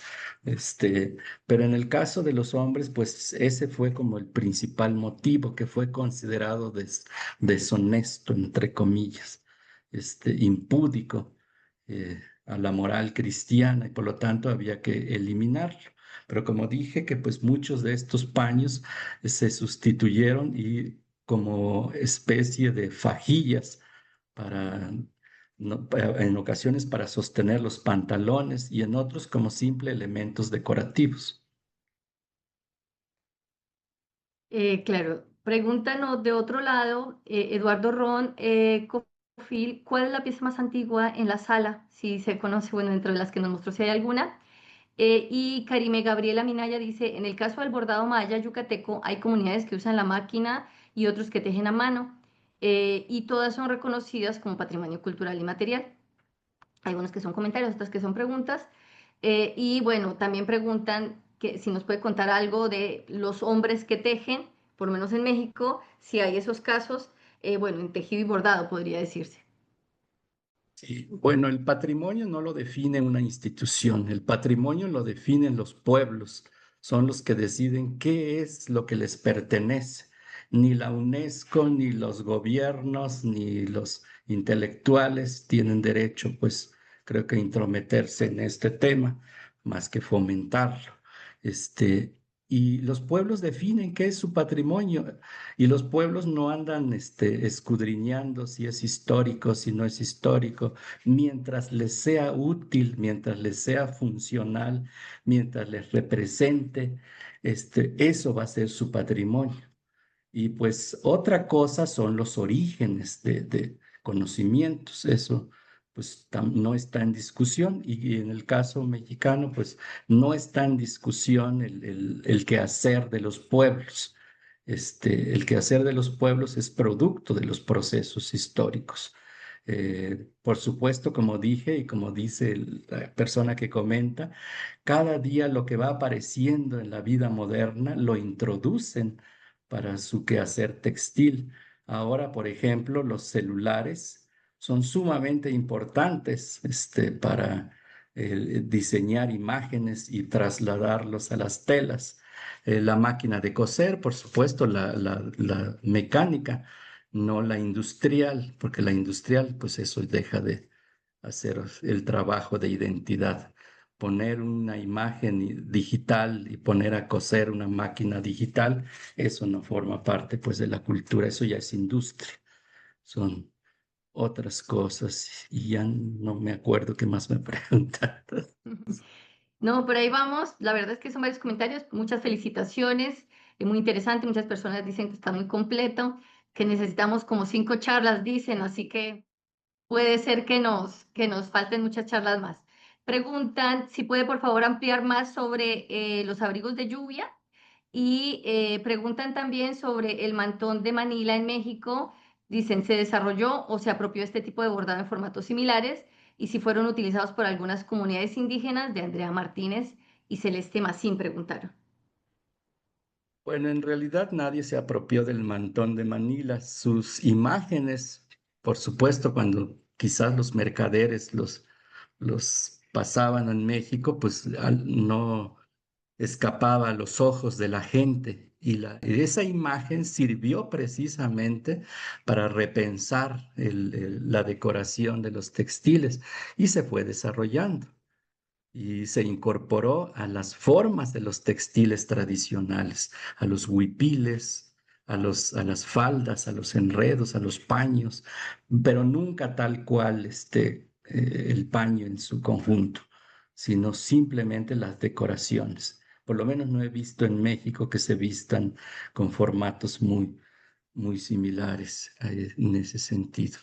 pero en el caso de los hombres, pues ese fue como el principal motivo, que fue considerado deshonesto, entre comillas, impúdico a la moral cristiana, y por lo tanto había que eliminarlo. Pero como dije, que pues muchos de estos paños se sustituyeron y como especie de fajillas para, en ocasiones para sostener los pantalones y en otros como simple elementos decorativos. Claro, pregúntanos de otro lado, Eduardo Ron Cofil, ¿cuál es la pieza más antigua en la sala? Si se conoce, bueno, entre las que nos mostró, si hay alguna. Y Karime Gabriela Minaya dice, en el caso del bordado maya yucateco, hay comunidades que usan la máquina y otros que tejen a mano, y todas son reconocidas como patrimonio cultural y material. Hay unos que son comentarios, otros que son preguntas. Y bueno, también preguntan que si nos puede contar algo de los hombres que tejen, por lo menos en México, si hay esos casos, bueno, en tejido y bordado podría decirse. Sí, bueno, el patrimonio no lo define una institución, el patrimonio lo definen los pueblos, son los que deciden qué es lo que les pertenece. Ni la UNESCO, ni los gobiernos, ni los intelectuales tienen derecho, pues creo que intrometerse en este tema, más que fomentarlo. Y los pueblos definen qué es su patrimonio. Y los pueblos no andan escudriñando si es histórico, si no es histórico, mientras les sea útil, mientras les sea funcional, mientras les represente, eso va a ser su patrimonio. Y pues otra cosa son los orígenes de conocimientos, eso pues no está en discusión y en el caso mexicano pues no está en discusión el quehacer de los pueblos. El quehacer de los pueblos es producto de los procesos históricos. Por supuesto, como dije y como dice la persona que comenta, cada día lo que va apareciendo en la vida moderna lo introducen para su quehacer textil. Ahora, por ejemplo, los celulares son sumamente importantes para diseñar imágenes y trasladarlos a las telas. La máquina de coser, por supuesto, la mecánica, no la industrial, porque la industrial, pues eso deja de hacer el trabajo de identidad. Poner una imagen digital y poner a coser una máquina digital, eso no forma parte pues de la cultura, eso ya es industria, son otras cosas y ya no me acuerdo qué más me preguntan. No, por ahí vamos. La verdad es que son varios comentarios, muchas felicitaciones, muy interesante. Muchas personas dicen que está muy completo, que necesitamos como 5 charlas, dicen, así que puede ser que nos falten muchas charlas más. Preguntan si puede por favor ampliar más sobre los abrigos de lluvia y preguntan también sobre el mantón de Manila en México. Dicen, ¿se desarrolló o se apropió este tipo de bordado en formatos similares? Y si fueron utilizados por algunas comunidades indígenas de Andrea Martínez y Celeste Macín, preguntaron. Bueno, en realidad nadie se apropió del mantón de Manila. Sus imágenes, por supuesto, cuando quizás los mercaderes los pasaban en México, pues no escapaba a los ojos de la gente. Y esa imagen sirvió precisamente para repensar la decoración de los textiles y se fue desarrollando y se incorporó a las formas de los textiles tradicionales, a los huipiles, a las faldas, a los enredos, a los paños, pero nunca tal cual el paño en su conjunto, sino simplemente las decoraciones. Por lo menos no he visto en México que se vistan con formatos muy similares en ese sentido.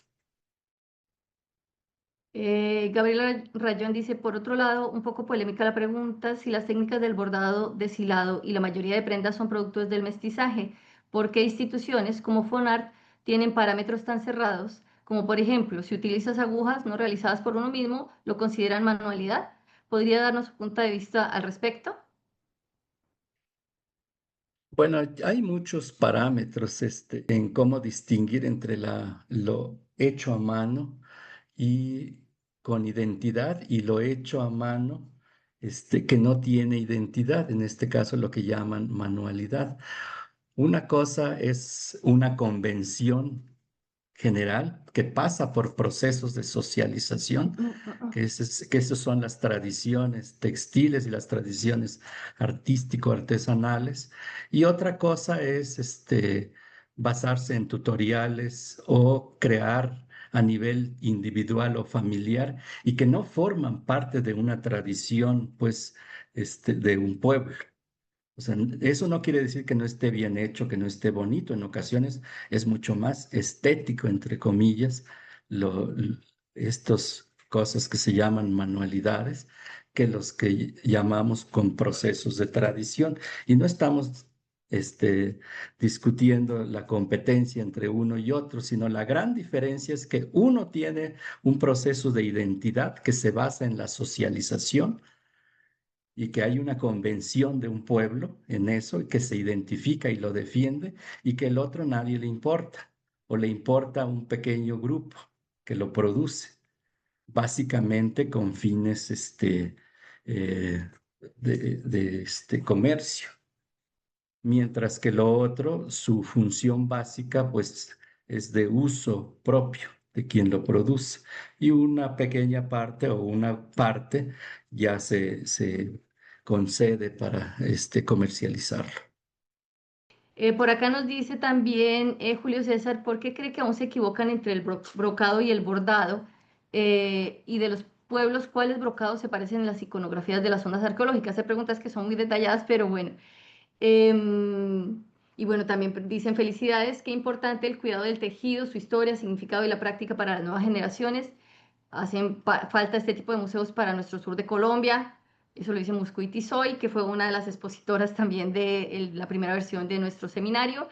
Gabriela Rayón dice, por otro lado, un poco polémica la pregunta, si las técnicas del bordado deshilado y la mayoría de prendas son productos del mestizaje, ¿por qué instituciones como Fonart tienen parámetros tan cerrados? Como por ejemplo, si utilizas agujas no realizadas por uno mismo, ¿lo consideran manualidad? ¿Podría darnos su punto de vista al respecto? Bueno, hay muchos parámetros en cómo distinguir entre lo hecho a mano y con identidad, y lo hecho a mano, que no tiene identidad, en este caso lo que llaman manualidad. Una cosa es una convención general que pasa por procesos de socialización, que esas son las tradiciones textiles y las tradiciones artístico-artesanales. Y otra cosa es basarse en tutoriales o crear a nivel individual o familiar y que no forman parte de una tradición, pues, de un pueblo. O sea, eso no quiere decir que no esté bien hecho, que no esté bonito. En ocasiones es mucho más estético, entre comillas, estas cosas que se llaman manualidades, que los que llamamos con procesos de tradición. Y no estamos discutiendo la competencia entre uno y otro, sino la gran diferencia es que uno tiene un proceso de identidad que se basa en la socialización y que hay una convención de un pueblo en eso y que se identifica y lo defiende y que el otro nadie le importa o le importa a un pequeño grupo que lo produce, básicamente con fines eh, de comercio, mientras que lo otro, su función básica, pues es de uso propio de quien lo produce y una pequeña parte o una parte ya se concede para comercializarlo. Por acá nos dice también Julio César, ¿por qué cree que aún se equivocan entre el brocado y el bordado? Y de los pueblos, ¿cuáles brocados se parecen en las iconografías de las zonas arqueológicas? Hay preguntas que son muy detalladas, pero bueno. Y bueno, también dicen felicidades, qué importante el cuidado del tejido, su historia, significado y la práctica para las nuevas generaciones. Hacen falta este tipo de museos para nuestro sur de Colombia. Eso lo dice Muscuiti Soy, que fue una de las expositoras también de la primera versión de nuestro seminario.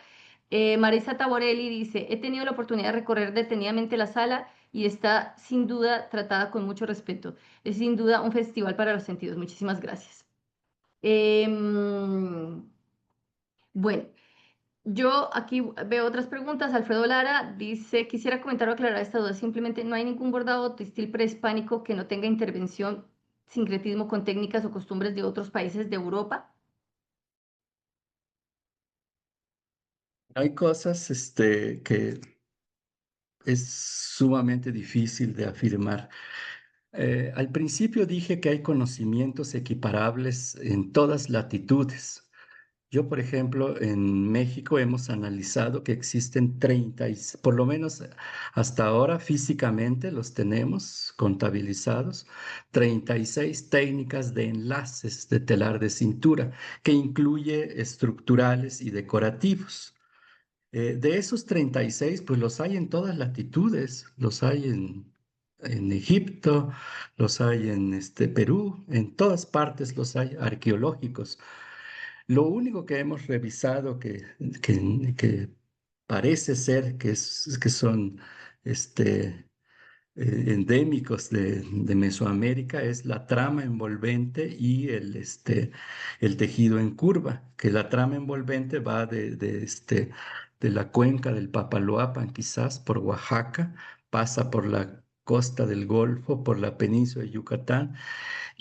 Marisa Taborelli dice, he tenido la oportunidad de recorrer detenidamente la sala y está sin duda tratada con mucho respeto. Es sin duda un festival para los sentidos. Muchísimas gracias. Em, bueno, yo aquí veo otras preguntas. Alfredo Lara dice, quisiera comentar o aclarar esta duda. Simplemente no hay ningún bordado textil prehispánico que no tenga intervención, sincretismo con técnicas o costumbres de otros países de Europa. Hay cosas que es sumamente difícil de afirmar. Al principio dije que hay conocimientos equiparables en todas latitudes. Yo, por ejemplo, en México hemos analizado que existen 30, por lo menos hasta ahora físicamente los tenemos contabilizados, 36 técnicas de enlaces de telar de cintura, que incluye estructurales y decorativos. De esos 36, pues los hay en todas latitudes, los hay en Egipto, los hay en Perú, en todas partes los hay arqueológicos. Lo único que hemos revisado que parece ser que son este, endémicos de Mesoamérica es la trama envolvente y el tejido en curva, que la trama envolvente va de la cuenca del Papaloapan, quizás por Oaxaca, pasa por la costa del Golfo, por la península de Yucatán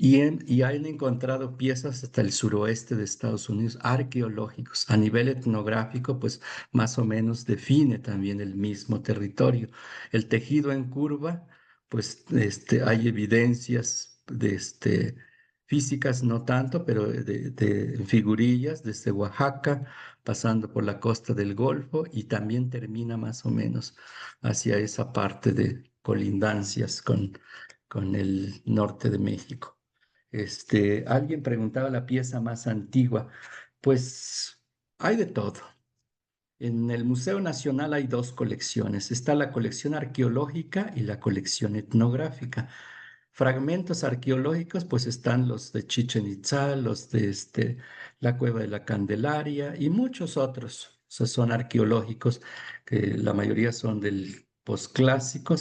y han encontrado piezas hasta el suroeste de Estados Unidos, arqueológicos. A nivel etnográfico, pues más o menos define también el mismo territorio. El tejido en curva, pues hay evidencias físicas, no tanto, pero de figurillas desde Oaxaca, pasando por la costa del Golfo y también termina más o menos hacia esa parte de colindancias con el norte de México. Alguien preguntaba la pieza más antigua. Pues hay de todo. En el Museo Nacional hay dos colecciones. Está la colección arqueológica y la colección etnográfica. Fragmentos arqueológicos, pues están los de Chichen Itzá, los de la Cueva de la Candelaria y muchos otros. O sea, son arqueológicos, que la mayoría son del posclásico,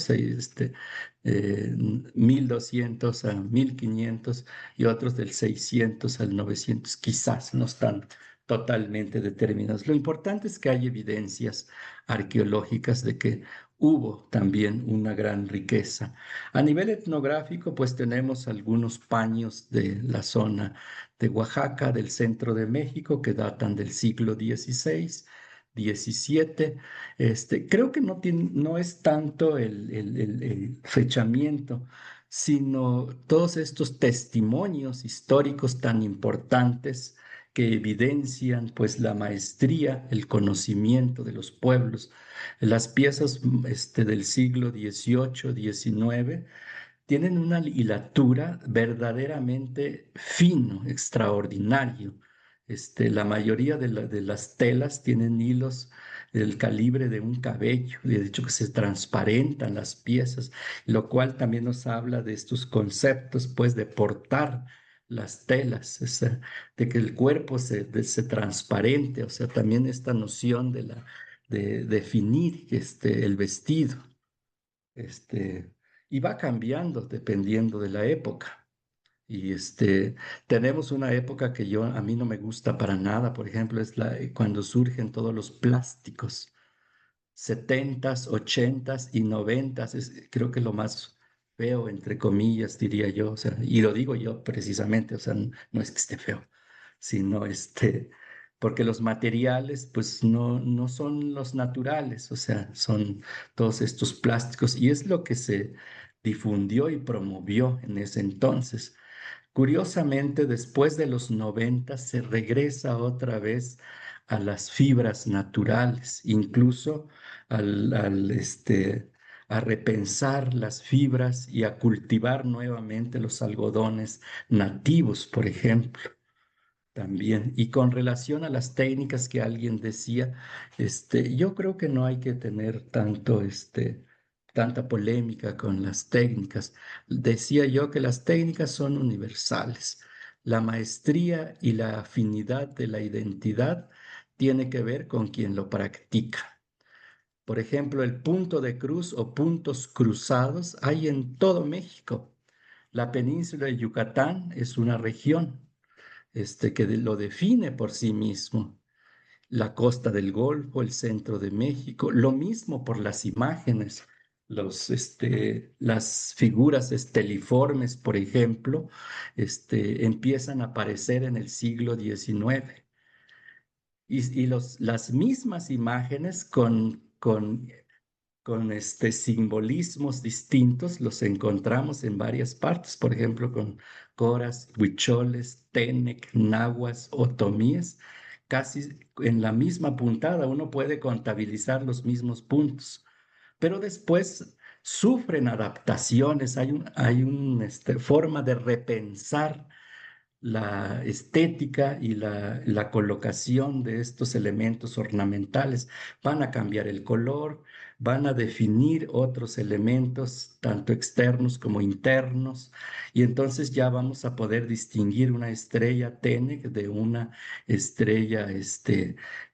1200 a 1500 y otros del 600 al 900. Quizás no están totalmente determinados. Lo importante es que hay evidencias arqueológicas de que hubo también una gran riqueza. A nivel etnográfico, pues tenemos algunos paños de la zona de Oaxaca, del centro de México, que datan del siglo XVI, XVII. Creo que no es tanto el fechamiento, sino todos estos testimonios históricos tan importantes que evidencian pues la maestría, el conocimiento de los pueblos. Las piezas del siglo XVIII, XIX tienen una hilatura verdaderamente fino, extraordinario. La mayoría de las telas tienen hilos del calibre de un cabello, de hecho que se transparentan las piezas, lo cual también nos habla de estos conceptos, pues, de portar las telas, o sea, de que el cuerpo se transparente, o sea, también esta noción de definir el vestido. Este, y va cambiando dependiendo de la época. Y tenemos una época que a mí no me gusta para nada, por ejemplo, es cuando surgen todos los plásticos, setentas, ochentas y noventas, creo que lo más feo, entre comillas, diría yo, o sea, y lo digo yo precisamente, o sea, no es que esté feo, sino porque los materiales, pues no son los naturales, o sea, son todos estos plásticos, y es lo que se difundió y promovió en ese entonces. Curiosamente, después de los 90 se regresa otra vez a las fibras naturales, incluso a repensar las fibras y a cultivar nuevamente los algodones nativos, por ejemplo, también. Y con relación a las técnicas que alguien decía, yo creo que no hay que tener tanta polémica con las técnicas. Decía yo que las técnicas son universales. La maestría y la afinidad de la identidad tiene que ver con quien lo practica. Por ejemplo, el punto de cruz o puntos cruzados hay en todo México. La península de Yucatán es una región lo define por sí mismo. La costa del Golfo, el centro de México, lo mismo por las imágenes, las figuras esteliformes, por ejemplo, empiezan a aparecer en el siglo XIX. Las mismas imágenes con simbolismos distintos los encontramos en varias partes, por ejemplo, con coras, huicholes, tenec, nahuas, otomíes, casi en la misma puntada, uno puede contabilizar los mismos puntos, pero después sufren adaptaciones, hay una forma de repensar la estética y la colocación de estos elementos ornamentales. Van a cambiar el color, van a definir otros elementos, tanto externos como internos, y entonces ya vamos a poder distinguir una estrella Tenec de una estrella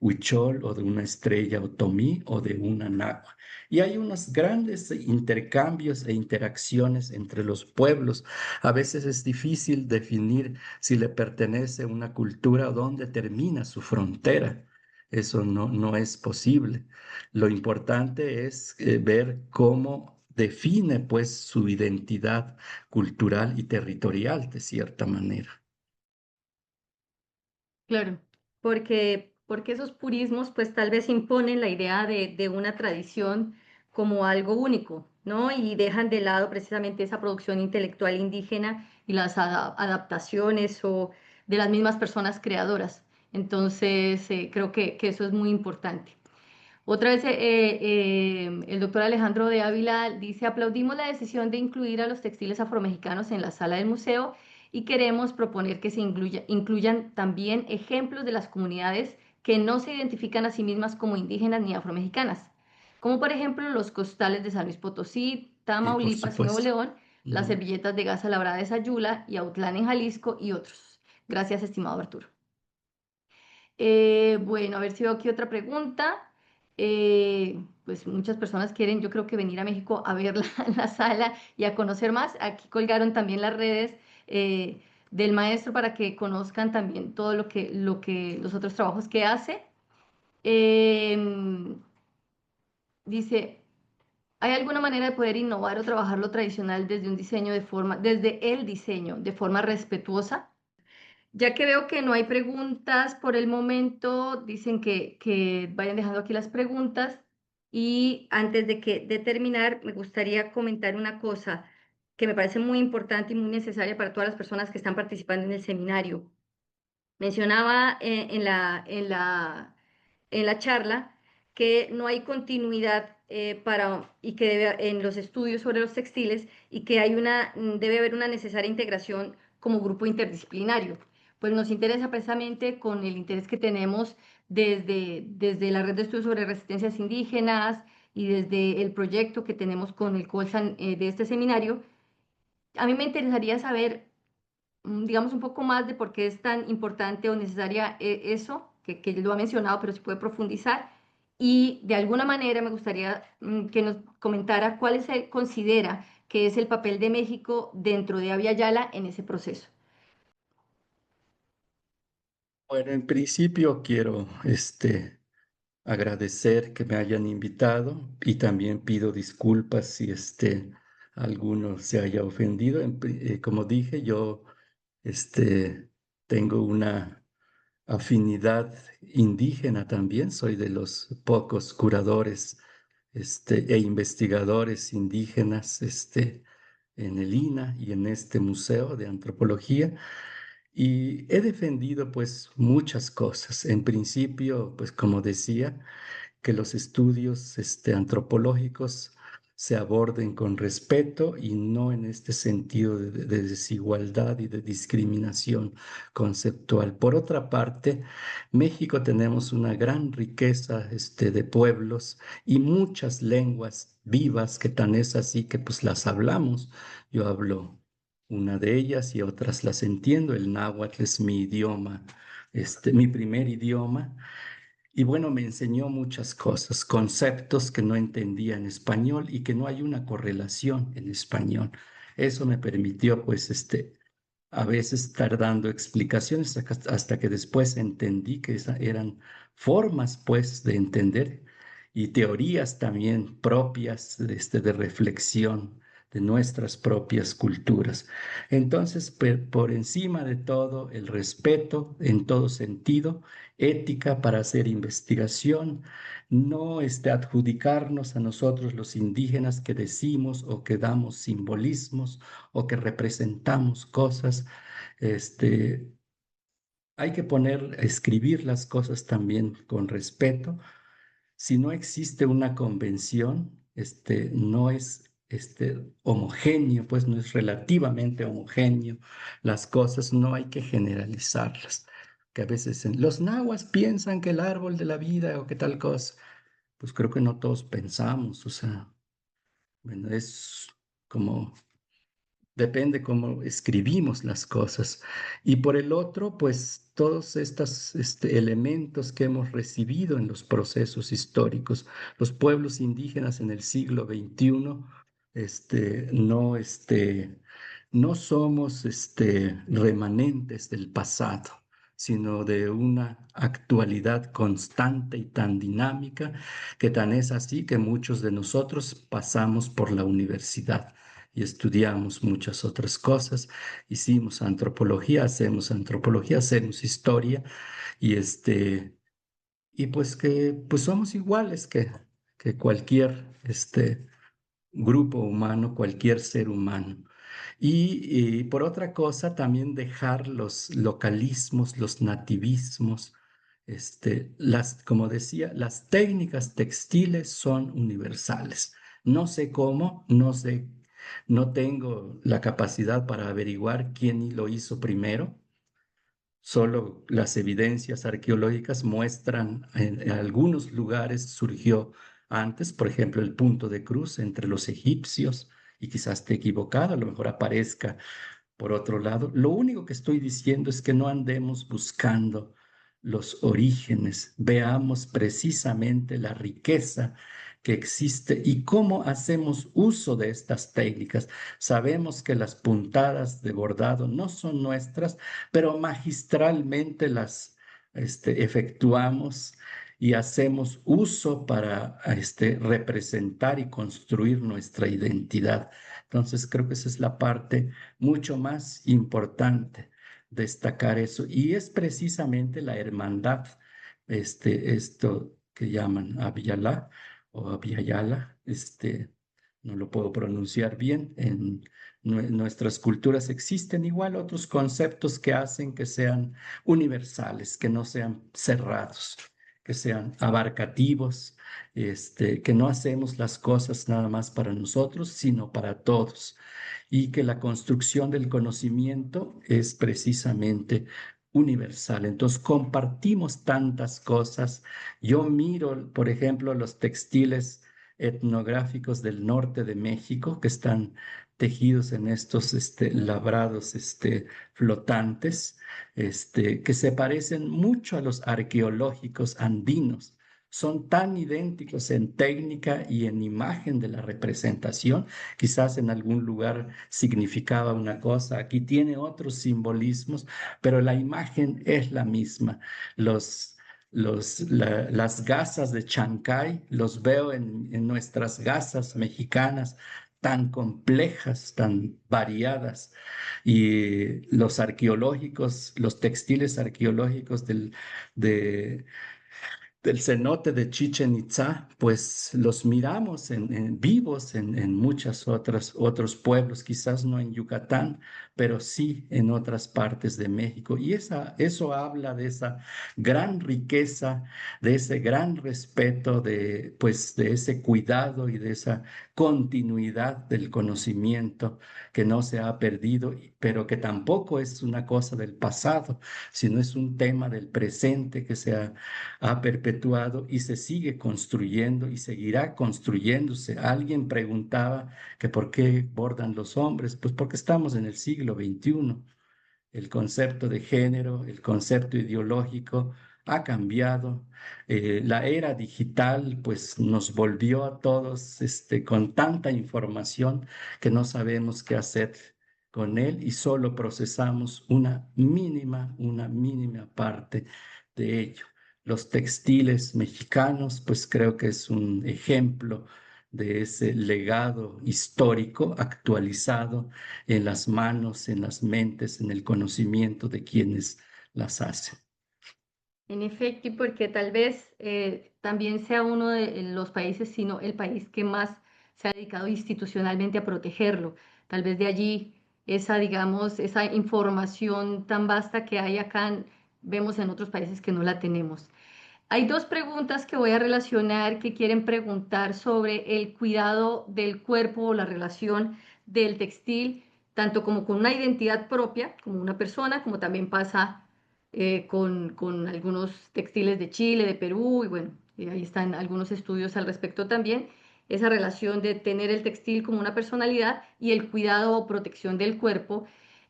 Huichol o de una estrella Otomí o de una Nahua. Y hay unos grandes intercambios e interacciones entre los pueblos. A veces es difícil definir si le pertenece a una cultura o dónde termina su frontera. Eso no es posible. Lo importante es ver cómo define pues su identidad cultural y territorial de cierta manera. Claro, porque esos purismos pues tal vez imponen la idea de una tradición como algo único, ¿no? Y dejan de lado precisamente esa producción intelectual indígena y las adaptaciones o de las mismas personas creadoras. Entonces, creo que eso es muy importante. Otra vez, el doctor Alejandro de Ávila dice, aplaudimos la decisión de incluir a los textiles afromexicanos en la sala del museo y queremos proponer que se incluyan también ejemplos de las comunidades que no se identifican a sí mismas como indígenas ni afromexicanas, como por ejemplo los costales de San Luis Potosí, Y por Tamaulipas y Nuevo supuesto. León, las Ujú. servilletas de gasa labrada de Sayula y Autlán en Jalisco y otros. Gracias, estimado Arturo. Bueno, a ver si veo aquí otra pregunta. Pues muchas personas quieren, yo creo que venir a México a ver la sala y a conocer más. Aquí colgaron también las redes eh, del maestro para que conozcan también todo los otros trabajos que hace. Em, dice. ¿Hay alguna manera de poder innovar o trabajar lo tradicional desde un diseño desde el diseño, de forma respetuosa? Ya que veo que no hay preguntas por el momento, dicen que vayan dejando aquí las preguntas. Y antes de terminar, me gustaría comentar una cosa que me parece muy importante y muy necesaria para todas las personas que están participando en el seminario. Mencionaba en la charla que no hay continuidad y que en los estudios sobre los textiles y que debe haber una necesaria integración como grupo interdisciplinario. Pues nos interesa precisamente con el interés que tenemos desde la red de estudios sobre resistencias indígenas y desde el proyecto que tenemos con el COLSAN de este seminario. A mí me interesaría saber, digamos, un poco más de por qué es tan importante o necesaria eso, que lo ha mencionado, pero se puede profundizar. Y de alguna manera me gustaría que nos comentara considera que es el papel de México dentro de Abya Yala en ese proceso. Bueno, en principio quiero agradecer que me hayan invitado y también pido disculpas si alguno se haya ofendido. Como dije, yo tengo una afinidad indígena también, soy de los pocos curadores e investigadores indígenas en el INA y en este museo de antropología. Y he defendido pues muchas cosas. En principio, pues como decía, que los estudios antropológicos se aborden con respeto y no en este sentido de desigualdad y de discriminación conceptual. Por otra parte, México tenemos una gran riqueza de pueblos y muchas lenguas vivas que tan es así que pues las hablamos. Yo hablo una de ellas y otras las entiendo. El náhuatl es mi idioma, mi primer idioma. Y bueno, me enseñó muchas cosas, conceptos que no entendía en español y que no hay una correlación en español. Eso me permitió, pues, a veces estar dando explicaciones hasta que después entendí que eran formas, pues, de entender y teorías también propias de reflexión de nuestras propias culturas. Entonces, por encima de todo, el respeto en todo sentido, ética para hacer investigación, no adjudicarnos a nosotros los indígenas que decimos o que damos simbolismos o que representamos cosas. Este, Hay que escribir las cosas también con respeto. Si no existe una convención, no es homogéneo, pues no es relativamente homogéneo las cosas, no hay que generalizarlas. Que a veces los nahuas piensan que el árbol de la vida o que tal cosa, pues creo que no todos pensamos, o sea, bueno, es como depende cómo escribimos las cosas. Y por el otro, pues todos estos elementos que hemos recibido en los procesos históricos, los pueblos indígenas en el siglo XXI, no, no somos remanentes del pasado, sino de una actualidad constante y tan dinámica, que tan es así que muchos de nosotros pasamos por la universidad y estudiamos muchas otras cosas. Hicimos antropología, hacemos historia y y pues que pues somos iguales que cualquier grupo humano, cualquier ser humano. Y por otra cosa, también dejar los localismos, los nativismos. Como decía, las técnicas textiles son universales. No sé cómo, no sé, no tengo la capacidad para averiguar quién lo hizo primero. Solo las evidencias arqueológicas muestran en algunos lugares surgió antes, por ejemplo, el punto de cruz entre los egipcios, y quizás esté equivocado, a lo mejor aparezca por otro lado. Lo único que estoy diciendo es que no andemos buscando los orígenes, veamos precisamente la riqueza que existe y cómo hacemos uso de estas técnicas. Sabemos que las puntadas de bordado no son nuestras, pero magistralmente las efectuamos y hacemos uso para representar y construir nuestra identidad. Entonces creo que esa es la parte mucho más importante, destacar eso. Y es precisamente la hermandad, esto que llaman Abiyalá o Abiyala, no lo puedo pronunciar bien. En nuestras culturas existen igual otros conceptos que hacen que sean universales, que no sean cerrados, que sean abarcativos, que no hacemos las cosas nada más para nosotros, sino para todos, y que la construcción del conocimiento es precisamente universal. Entonces, compartimos tantas cosas. Yo miro, por ejemplo, los textiles etnográficos del norte de México que están tejidos en estos labrados flotantes, que se parecen mucho a los arqueológicos andinos. Son tan idénticos en técnica y en imagen de la representación. Quizás en algún lugar significaba una cosa, aquí tiene otros simbolismos, pero la imagen es la misma. Las gasas de Chancay, los veo en nuestras gasas mexicanas, tan complejas, tan variadas, y los arqueológicos, los textiles arqueológicos del cenote de Chichen Itzá, pues los miramos vivos en muchas otros pueblos, quizás no en Yucatán, pero sí en otras partes de México. Y eso habla de esa gran riqueza, de ese gran respeto, pues, de ese cuidado y de esa continuidad del conocimiento que no se ha perdido, pero que tampoco es una cosa del pasado, sino es un tema del presente que ha perpetuado y se sigue construyendo y seguirá construyéndose. Alguien preguntaba que por qué bordan los hombres, pues porque estamos en el siglo XXI. El concepto de género, el concepto ideológico ha cambiado. La era digital, pues, nos volvió a todos, con tanta información que no sabemos qué hacer con él y solo procesamos una mínima parte de ello. Los textiles mexicanos, pues creo que es un ejemplo de ese legado histórico actualizado en las manos, en las mentes, en el conocimiento de quienes las hacen. En efecto, y porque tal vez también sea uno de los países, sino el país que más se ha dedicado institucionalmente a protegerlo. Tal vez de allí esa, digamos, esa información tan vasta que hay acá, vemos en otros países que no la tenemos. Hay dos preguntas que voy a relacionar que quieren preguntar sobre el cuidado del cuerpo o la relación del textil, tanto como con una identidad propia, como una persona, como también pasa con algunos textiles de Chile, de Perú, y bueno, ahí están algunos estudios al respecto también, esa relación de tener el textil como una personalidad y el cuidado o protección del cuerpo.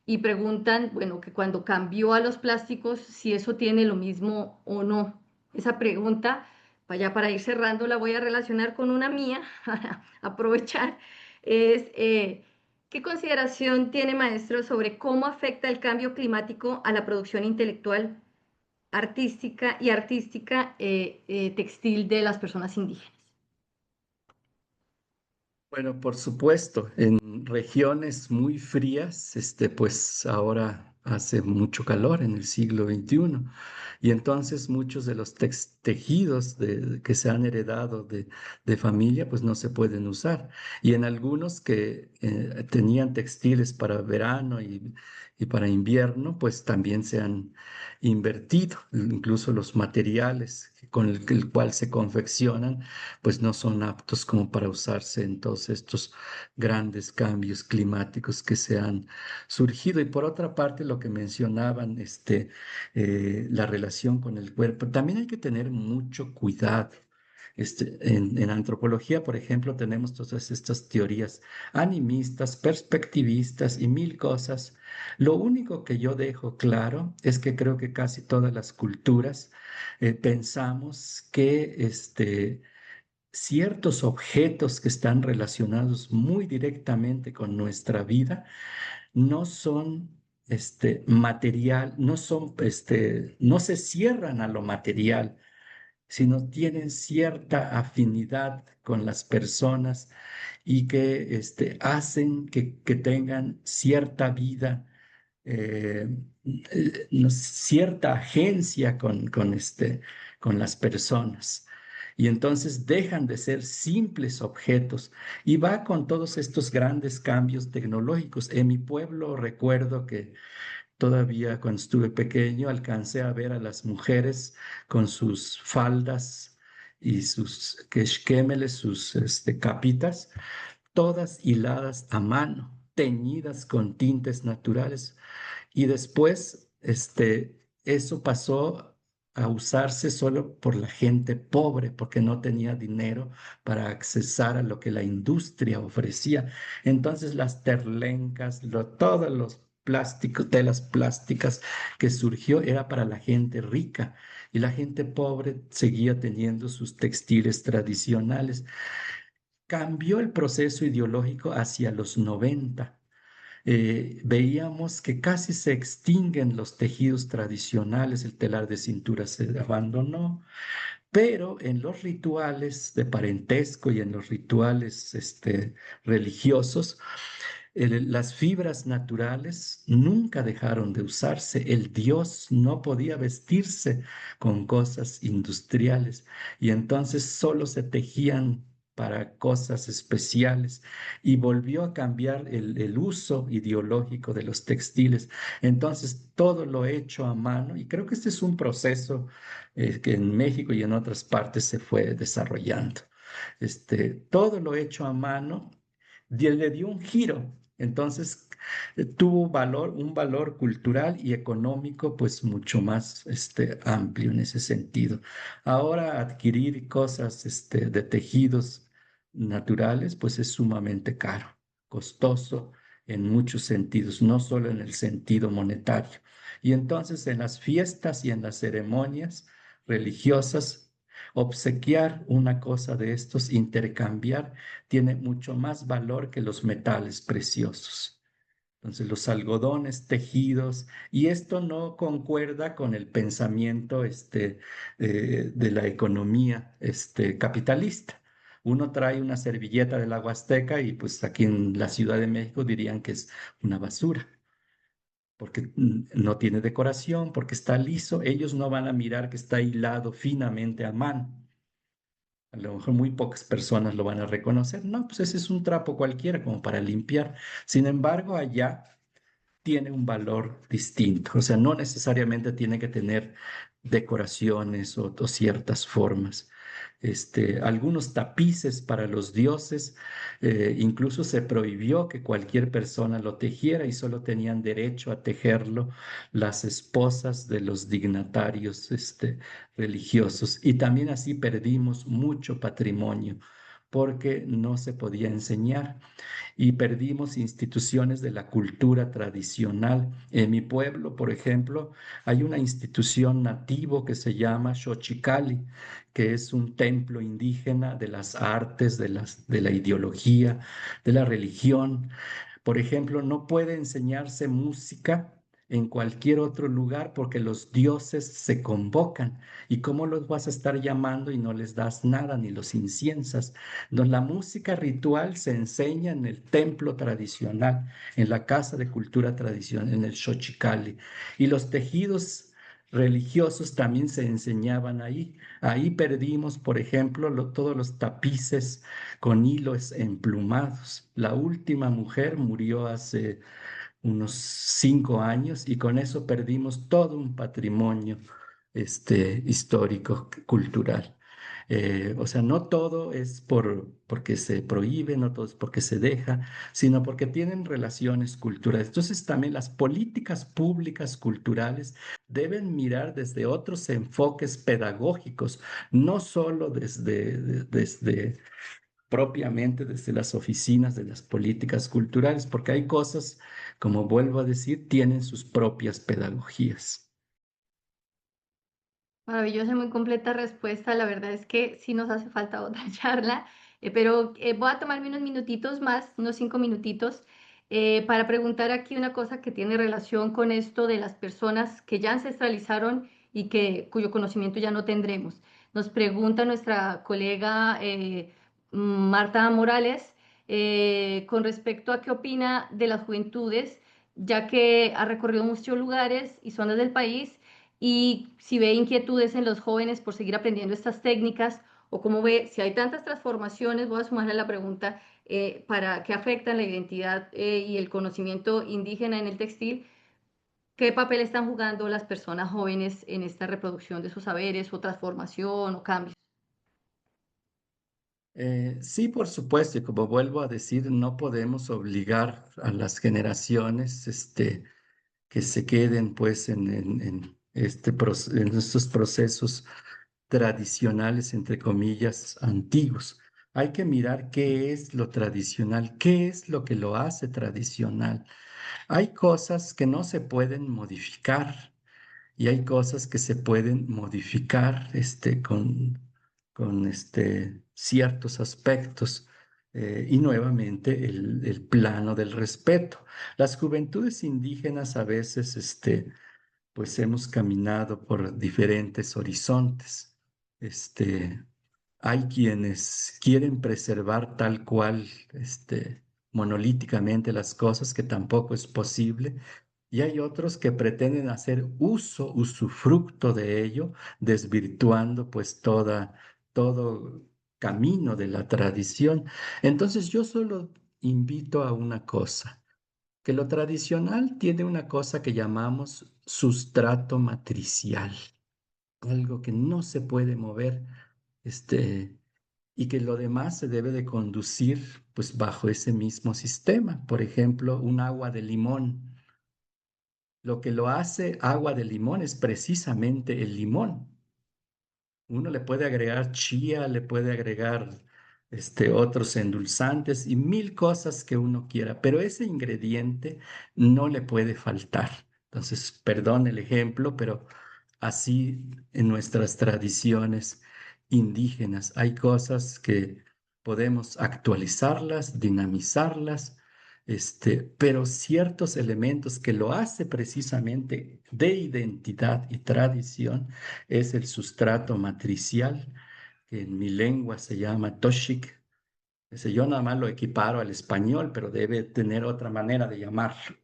Y preguntan, bueno, que cuando cambió a los plásticos, si eso tiene lo mismo o no. Esa pregunta, para ir cerrando, la voy a relacionar con una mía, para aprovechar, es ¿qué consideración tiene, maestro, sobre cómo afecta el cambio climático a la producción intelectual, artística textil de las personas indígenas? Bueno, por supuesto, en regiones muy frías, pues ahora hace mucho calor en el siglo XXI y entonces muchos de los tejidos que se han heredado de familia pues no se pueden usar y en algunos que tenían textiles para verano y para invierno pues también se han invertido, incluso los materiales con el cual se confeccionan pues no son aptos como para usarse en todos estos grandes cambios climáticos que se han surgido. Y por otra parte, lo que mencionaban, la relación con el cuerpo, también hay que tener mucho cuidado. En antropología, por ejemplo, tenemos todas estas teorías animistas, perspectivistas y mil cosas. Lo único que yo dejo claro es que creo que casi todas las culturas pensamos que ciertos objetos que están relacionados muy directamente con nuestra vida no son material, no se cierran a lo material, sino tienen cierta afinidad con las personas y que hacen que tengan cierta vida, eh, no, cierta agencia con las personas. Y entonces dejan de ser simples objetos y va con todos estos grandes cambios tecnológicos. En mi pueblo recuerdo que todavía cuando estuve pequeño alcancé a ver a las mujeres con sus faldas y sus quexquémeles, sus capitas, todas hiladas a mano, teñidas con tintes naturales. Y después, eso pasó a usarse solo por la gente pobre, porque no tenía dinero para accesar a lo que la industria ofrecía. Entonces, las terlencas, todos los plásticos, telas plásticas que surgió era para la gente rica y la gente pobre seguía teniendo sus textiles tradicionales. Cambió el proceso ideológico hacia los 90. Veíamos que casi se extinguen los tejidos tradicionales, el telar de cintura se abandonó, pero en los rituales de parentesco y en los rituales religiosos, las fibras naturales nunca dejaron de usarse. El dios no podía vestirse con cosas industriales y entonces solo se tejían para cosas especiales y volvió a cambiar el uso ideológico de los textiles. Entonces, todo lo hecho a mano, y creo que este es un proceso que en México y en otras partes se fue desarrollando. Todo lo hecho a mano le dio un giro. Entonces, tuvo un valor cultural y económico, pues mucho más amplio en ese sentido. Ahora, adquirir cosas de tejidos naturales, pues es sumamente caro, costoso en muchos sentidos, no solo en el sentido monetario. Y entonces, en las fiestas y en las ceremonias religiosas, obsequiar una cosa de estos, intercambiar, tiene mucho más valor que los metales preciosos. Entonces, los algodones tejidos, y esto no concuerda con el pensamiento de la economía capitalista. Uno trae una servilleta de la Huasteca y pues aquí en la Ciudad de México dirían que es una basura, porque no tiene decoración, porque está liso. Ellos no van a mirar que está hilado finamente a mano. A lo mejor muy pocas personas lo van a reconocer. No, pues ese es un trapo cualquiera como para limpiar. Sin embargo, allá tiene un valor distinto. O sea, no necesariamente tiene que tener decoraciones o ciertas formas. Algunos tapices para los dioses, incluso se prohibió que cualquier persona lo tejiera y solo tenían derecho a tejerlo las esposas de los dignatarios, religiosos. Y también así perdimos mucho patrimonio porque no se podía enseñar y perdimos instituciones de la cultura tradicional. En mi pueblo, por ejemplo, hay una institución nativo que se llama Xochicali, que es un templo indígena de las artes, de la ideología, de la religión. Por ejemplo, no puede enseñarse música en cualquier otro lugar porque los dioses se convocan. ¿Y cómo los vas a estar llamando y no les das nada ni los inciensas? Entonces, la música ritual se enseña en el templo tradicional, en la casa de cultura tradicional, en el Xochicali. Y los tejidos religiosos también se enseñaban ahí. Ahí perdimos, por ejemplo, todos los tapices con hilos emplumados. La última mujer murió hace unos 5 años y con eso perdimos todo un patrimonio histórico, cultural. O sea, no todo es porque se prohíbe, no todo es porque se deja, sino porque tienen relaciones culturales. Entonces, también las políticas públicas culturales deben mirar desde otros enfoques pedagógicos, no solo desde propiamente desde las oficinas de las políticas culturales, porque hay cosas, como vuelvo a decir, tienen sus propias pedagogías. Maravillosa y muy completa respuesta. La verdad es que sí nos hace falta otra charla, pero voy a tomarme unos minutitos más, unos 5 minutitos, para preguntar aquí una cosa que tiene relación con esto de las personas que ya ancestralizaron y cuyo conocimiento ya no tendremos. Nos pregunta nuestra colega Marta Morales con respecto a qué opina de las juventudes, ya que ha recorrido muchos lugares y zonas del país, y si ve inquietudes en los jóvenes por seguir aprendiendo estas técnicas, o cómo ve, si hay tantas transformaciones, voy a sumarle la pregunta, para qué afectan la identidad y el conocimiento indígena en el textil. ¿Qué papel están jugando las personas jóvenes en esta reproducción de sus saberes o transformación o cambios? Sí, por supuesto, y como vuelvo a decir, no podemos obligar a las generaciones, que se queden pues en estos procesos tradicionales, entre comillas, antiguos. Hay que mirar qué es lo tradicional, qué es lo que lo hace tradicional. Hay cosas que no se pueden modificar y hay cosas que se pueden modificar con ciertos aspectos. Y nuevamente el plano del respeto. Las juventudes indígenas a veces pues hemos caminado por diferentes horizontes. Este, Hay quienes quieren preservar tal cual, monolíticamente las cosas, que tampoco es posible, y hay otros que pretenden hacer usufructo de ello, desvirtuando pues todo camino de la tradición. Entonces yo solo invito a una cosa, que lo tradicional tiene una cosa que llamamos sustrato matricial, algo que no se puede mover, y que lo demás se debe de conducir pues bajo ese mismo sistema. Por ejemplo, un agua de limón. Lo que lo hace agua de limón es precisamente el limón. Uno le puede agregar chía, le puede agregar otros endulzantes y mil cosas que uno quiera, pero ese ingrediente no le puede faltar. Entonces, perdón el ejemplo, pero así en nuestras tradiciones indígenas hay cosas que podemos actualizarlas, dinamizarlas, pero ciertos elementos que lo hace precisamente de identidad y tradición es el sustrato matricial, que en mi lengua se llama toshik. Yo nada más lo equiparo al español, pero debe tener otra manera de llamarlo.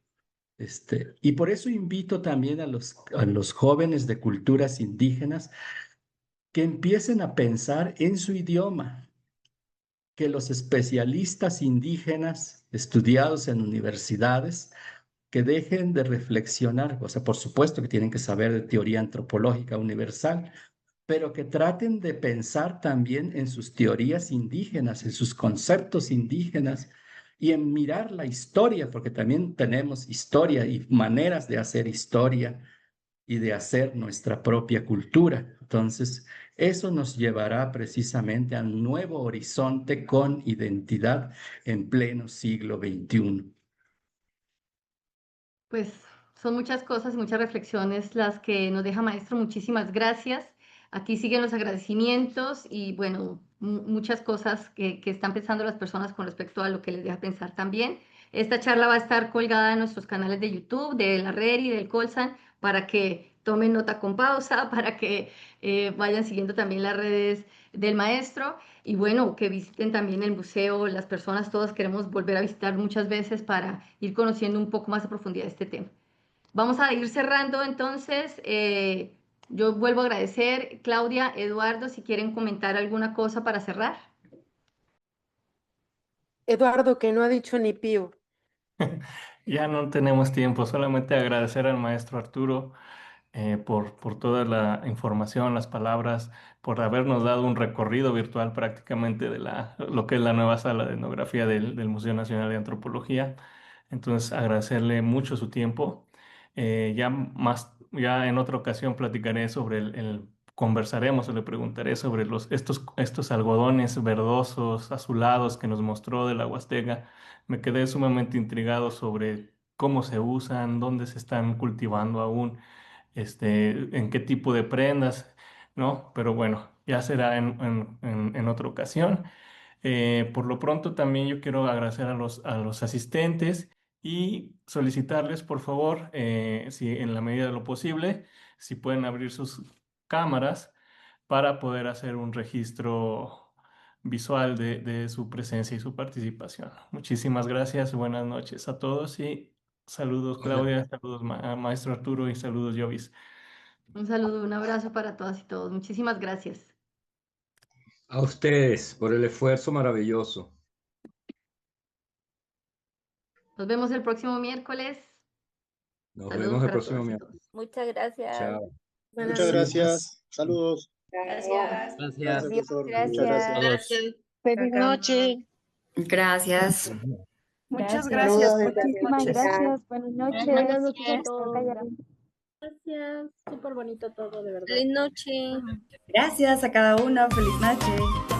Y por eso invito también a los jóvenes de culturas indígenas que empiecen a pensar en su idioma, que los especialistas indígenas estudiados en universidades que dejen de reflexionar, o sea, por supuesto que tienen que saber de teoría antropológica universal, pero que traten de pensar también en sus teorías indígenas, en sus conceptos indígenas y en mirar la historia, porque también tenemos historia y maneras de hacer historia y de hacer nuestra propia cultura. Entonces, eso nos llevará precisamente a un nuevo horizonte con identidad en pleno siglo XXI. Pues son muchas cosas, muchas reflexiones las que nos deja maestro. Muchísimas gracias. Aquí siguen los agradecimientos y bueno, muchas cosas que están pensando las personas con respecto a lo que les deja pensar también. Esta charla va a estar colgada en nuestros canales de YouTube, de la Red y del Colsan, para que tomen nota con pausa, para que vayan siguiendo también las redes del maestro. Y bueno, que visiten también el museo, las personas todas queremos volver a visitar muchas veces para ir conociendo un poco más a profundidad este tema. Vamos a ir cerrando entonces. Yo vuelvo a agradecer, Claudia, Eduardo, si quieren comentar alguna cosa para cerrar. Eduardo, que no ha dicho ni pío. Ya no tenemos tiempo, solamente agradecer al maestro Arturo por toda la información, las palabras, por habernos dado un recorrido virtual prácticamente de lo que es la nueva sala de etnografía del Museo Nacional de Antropología. Entonces, agradecerle mucho su tiempo. Ya en otra ocasión platicaré sobre conversaremos o le preguntaré sobre estos algodones verdosos, azulados que nos mostró de la Huasteca. Me quedé sumamente intrigado sobre cómo se usan, dónde se están cultivando aún, en qué tipo de prendas, ¿no? Pero bueno, ya será en otra ocasión. Por lo pronto también yo quiero agradecer a los asistentes y solicitarles, por favor, si en la medida de lo posible, si pueden abrir sus cámaras para poder hacer un registro visual de su presencia y su participación. Muchísimas gracias, buenas noches a todos y saludos Claudia, saludos maestro Arturo y saludos Jovis. Un saludo, un abrazo para todas y todos. Muchísimas gracias. A ustedes por el esfuerzo maravilloso. Nos vemos el próximo miércoles. Nos Saludos vemos el para próximo todas y miércoles. todos. Muchas gracias. Chao. Buenas Muchas noches. gracias. Saludos. Gracias. Gracias, Adiós, profesor. gracias. Muchas gracias. Gracias. Feliz noche. Gracias. Muchas Gracias. gracias. Muchísimas gracias. Buenas noches. Buenas noches a Gracias. todos. Gracias, súper bonito todo, de verdad. Feliz noche. Gracias a cada uno. Feliz noche.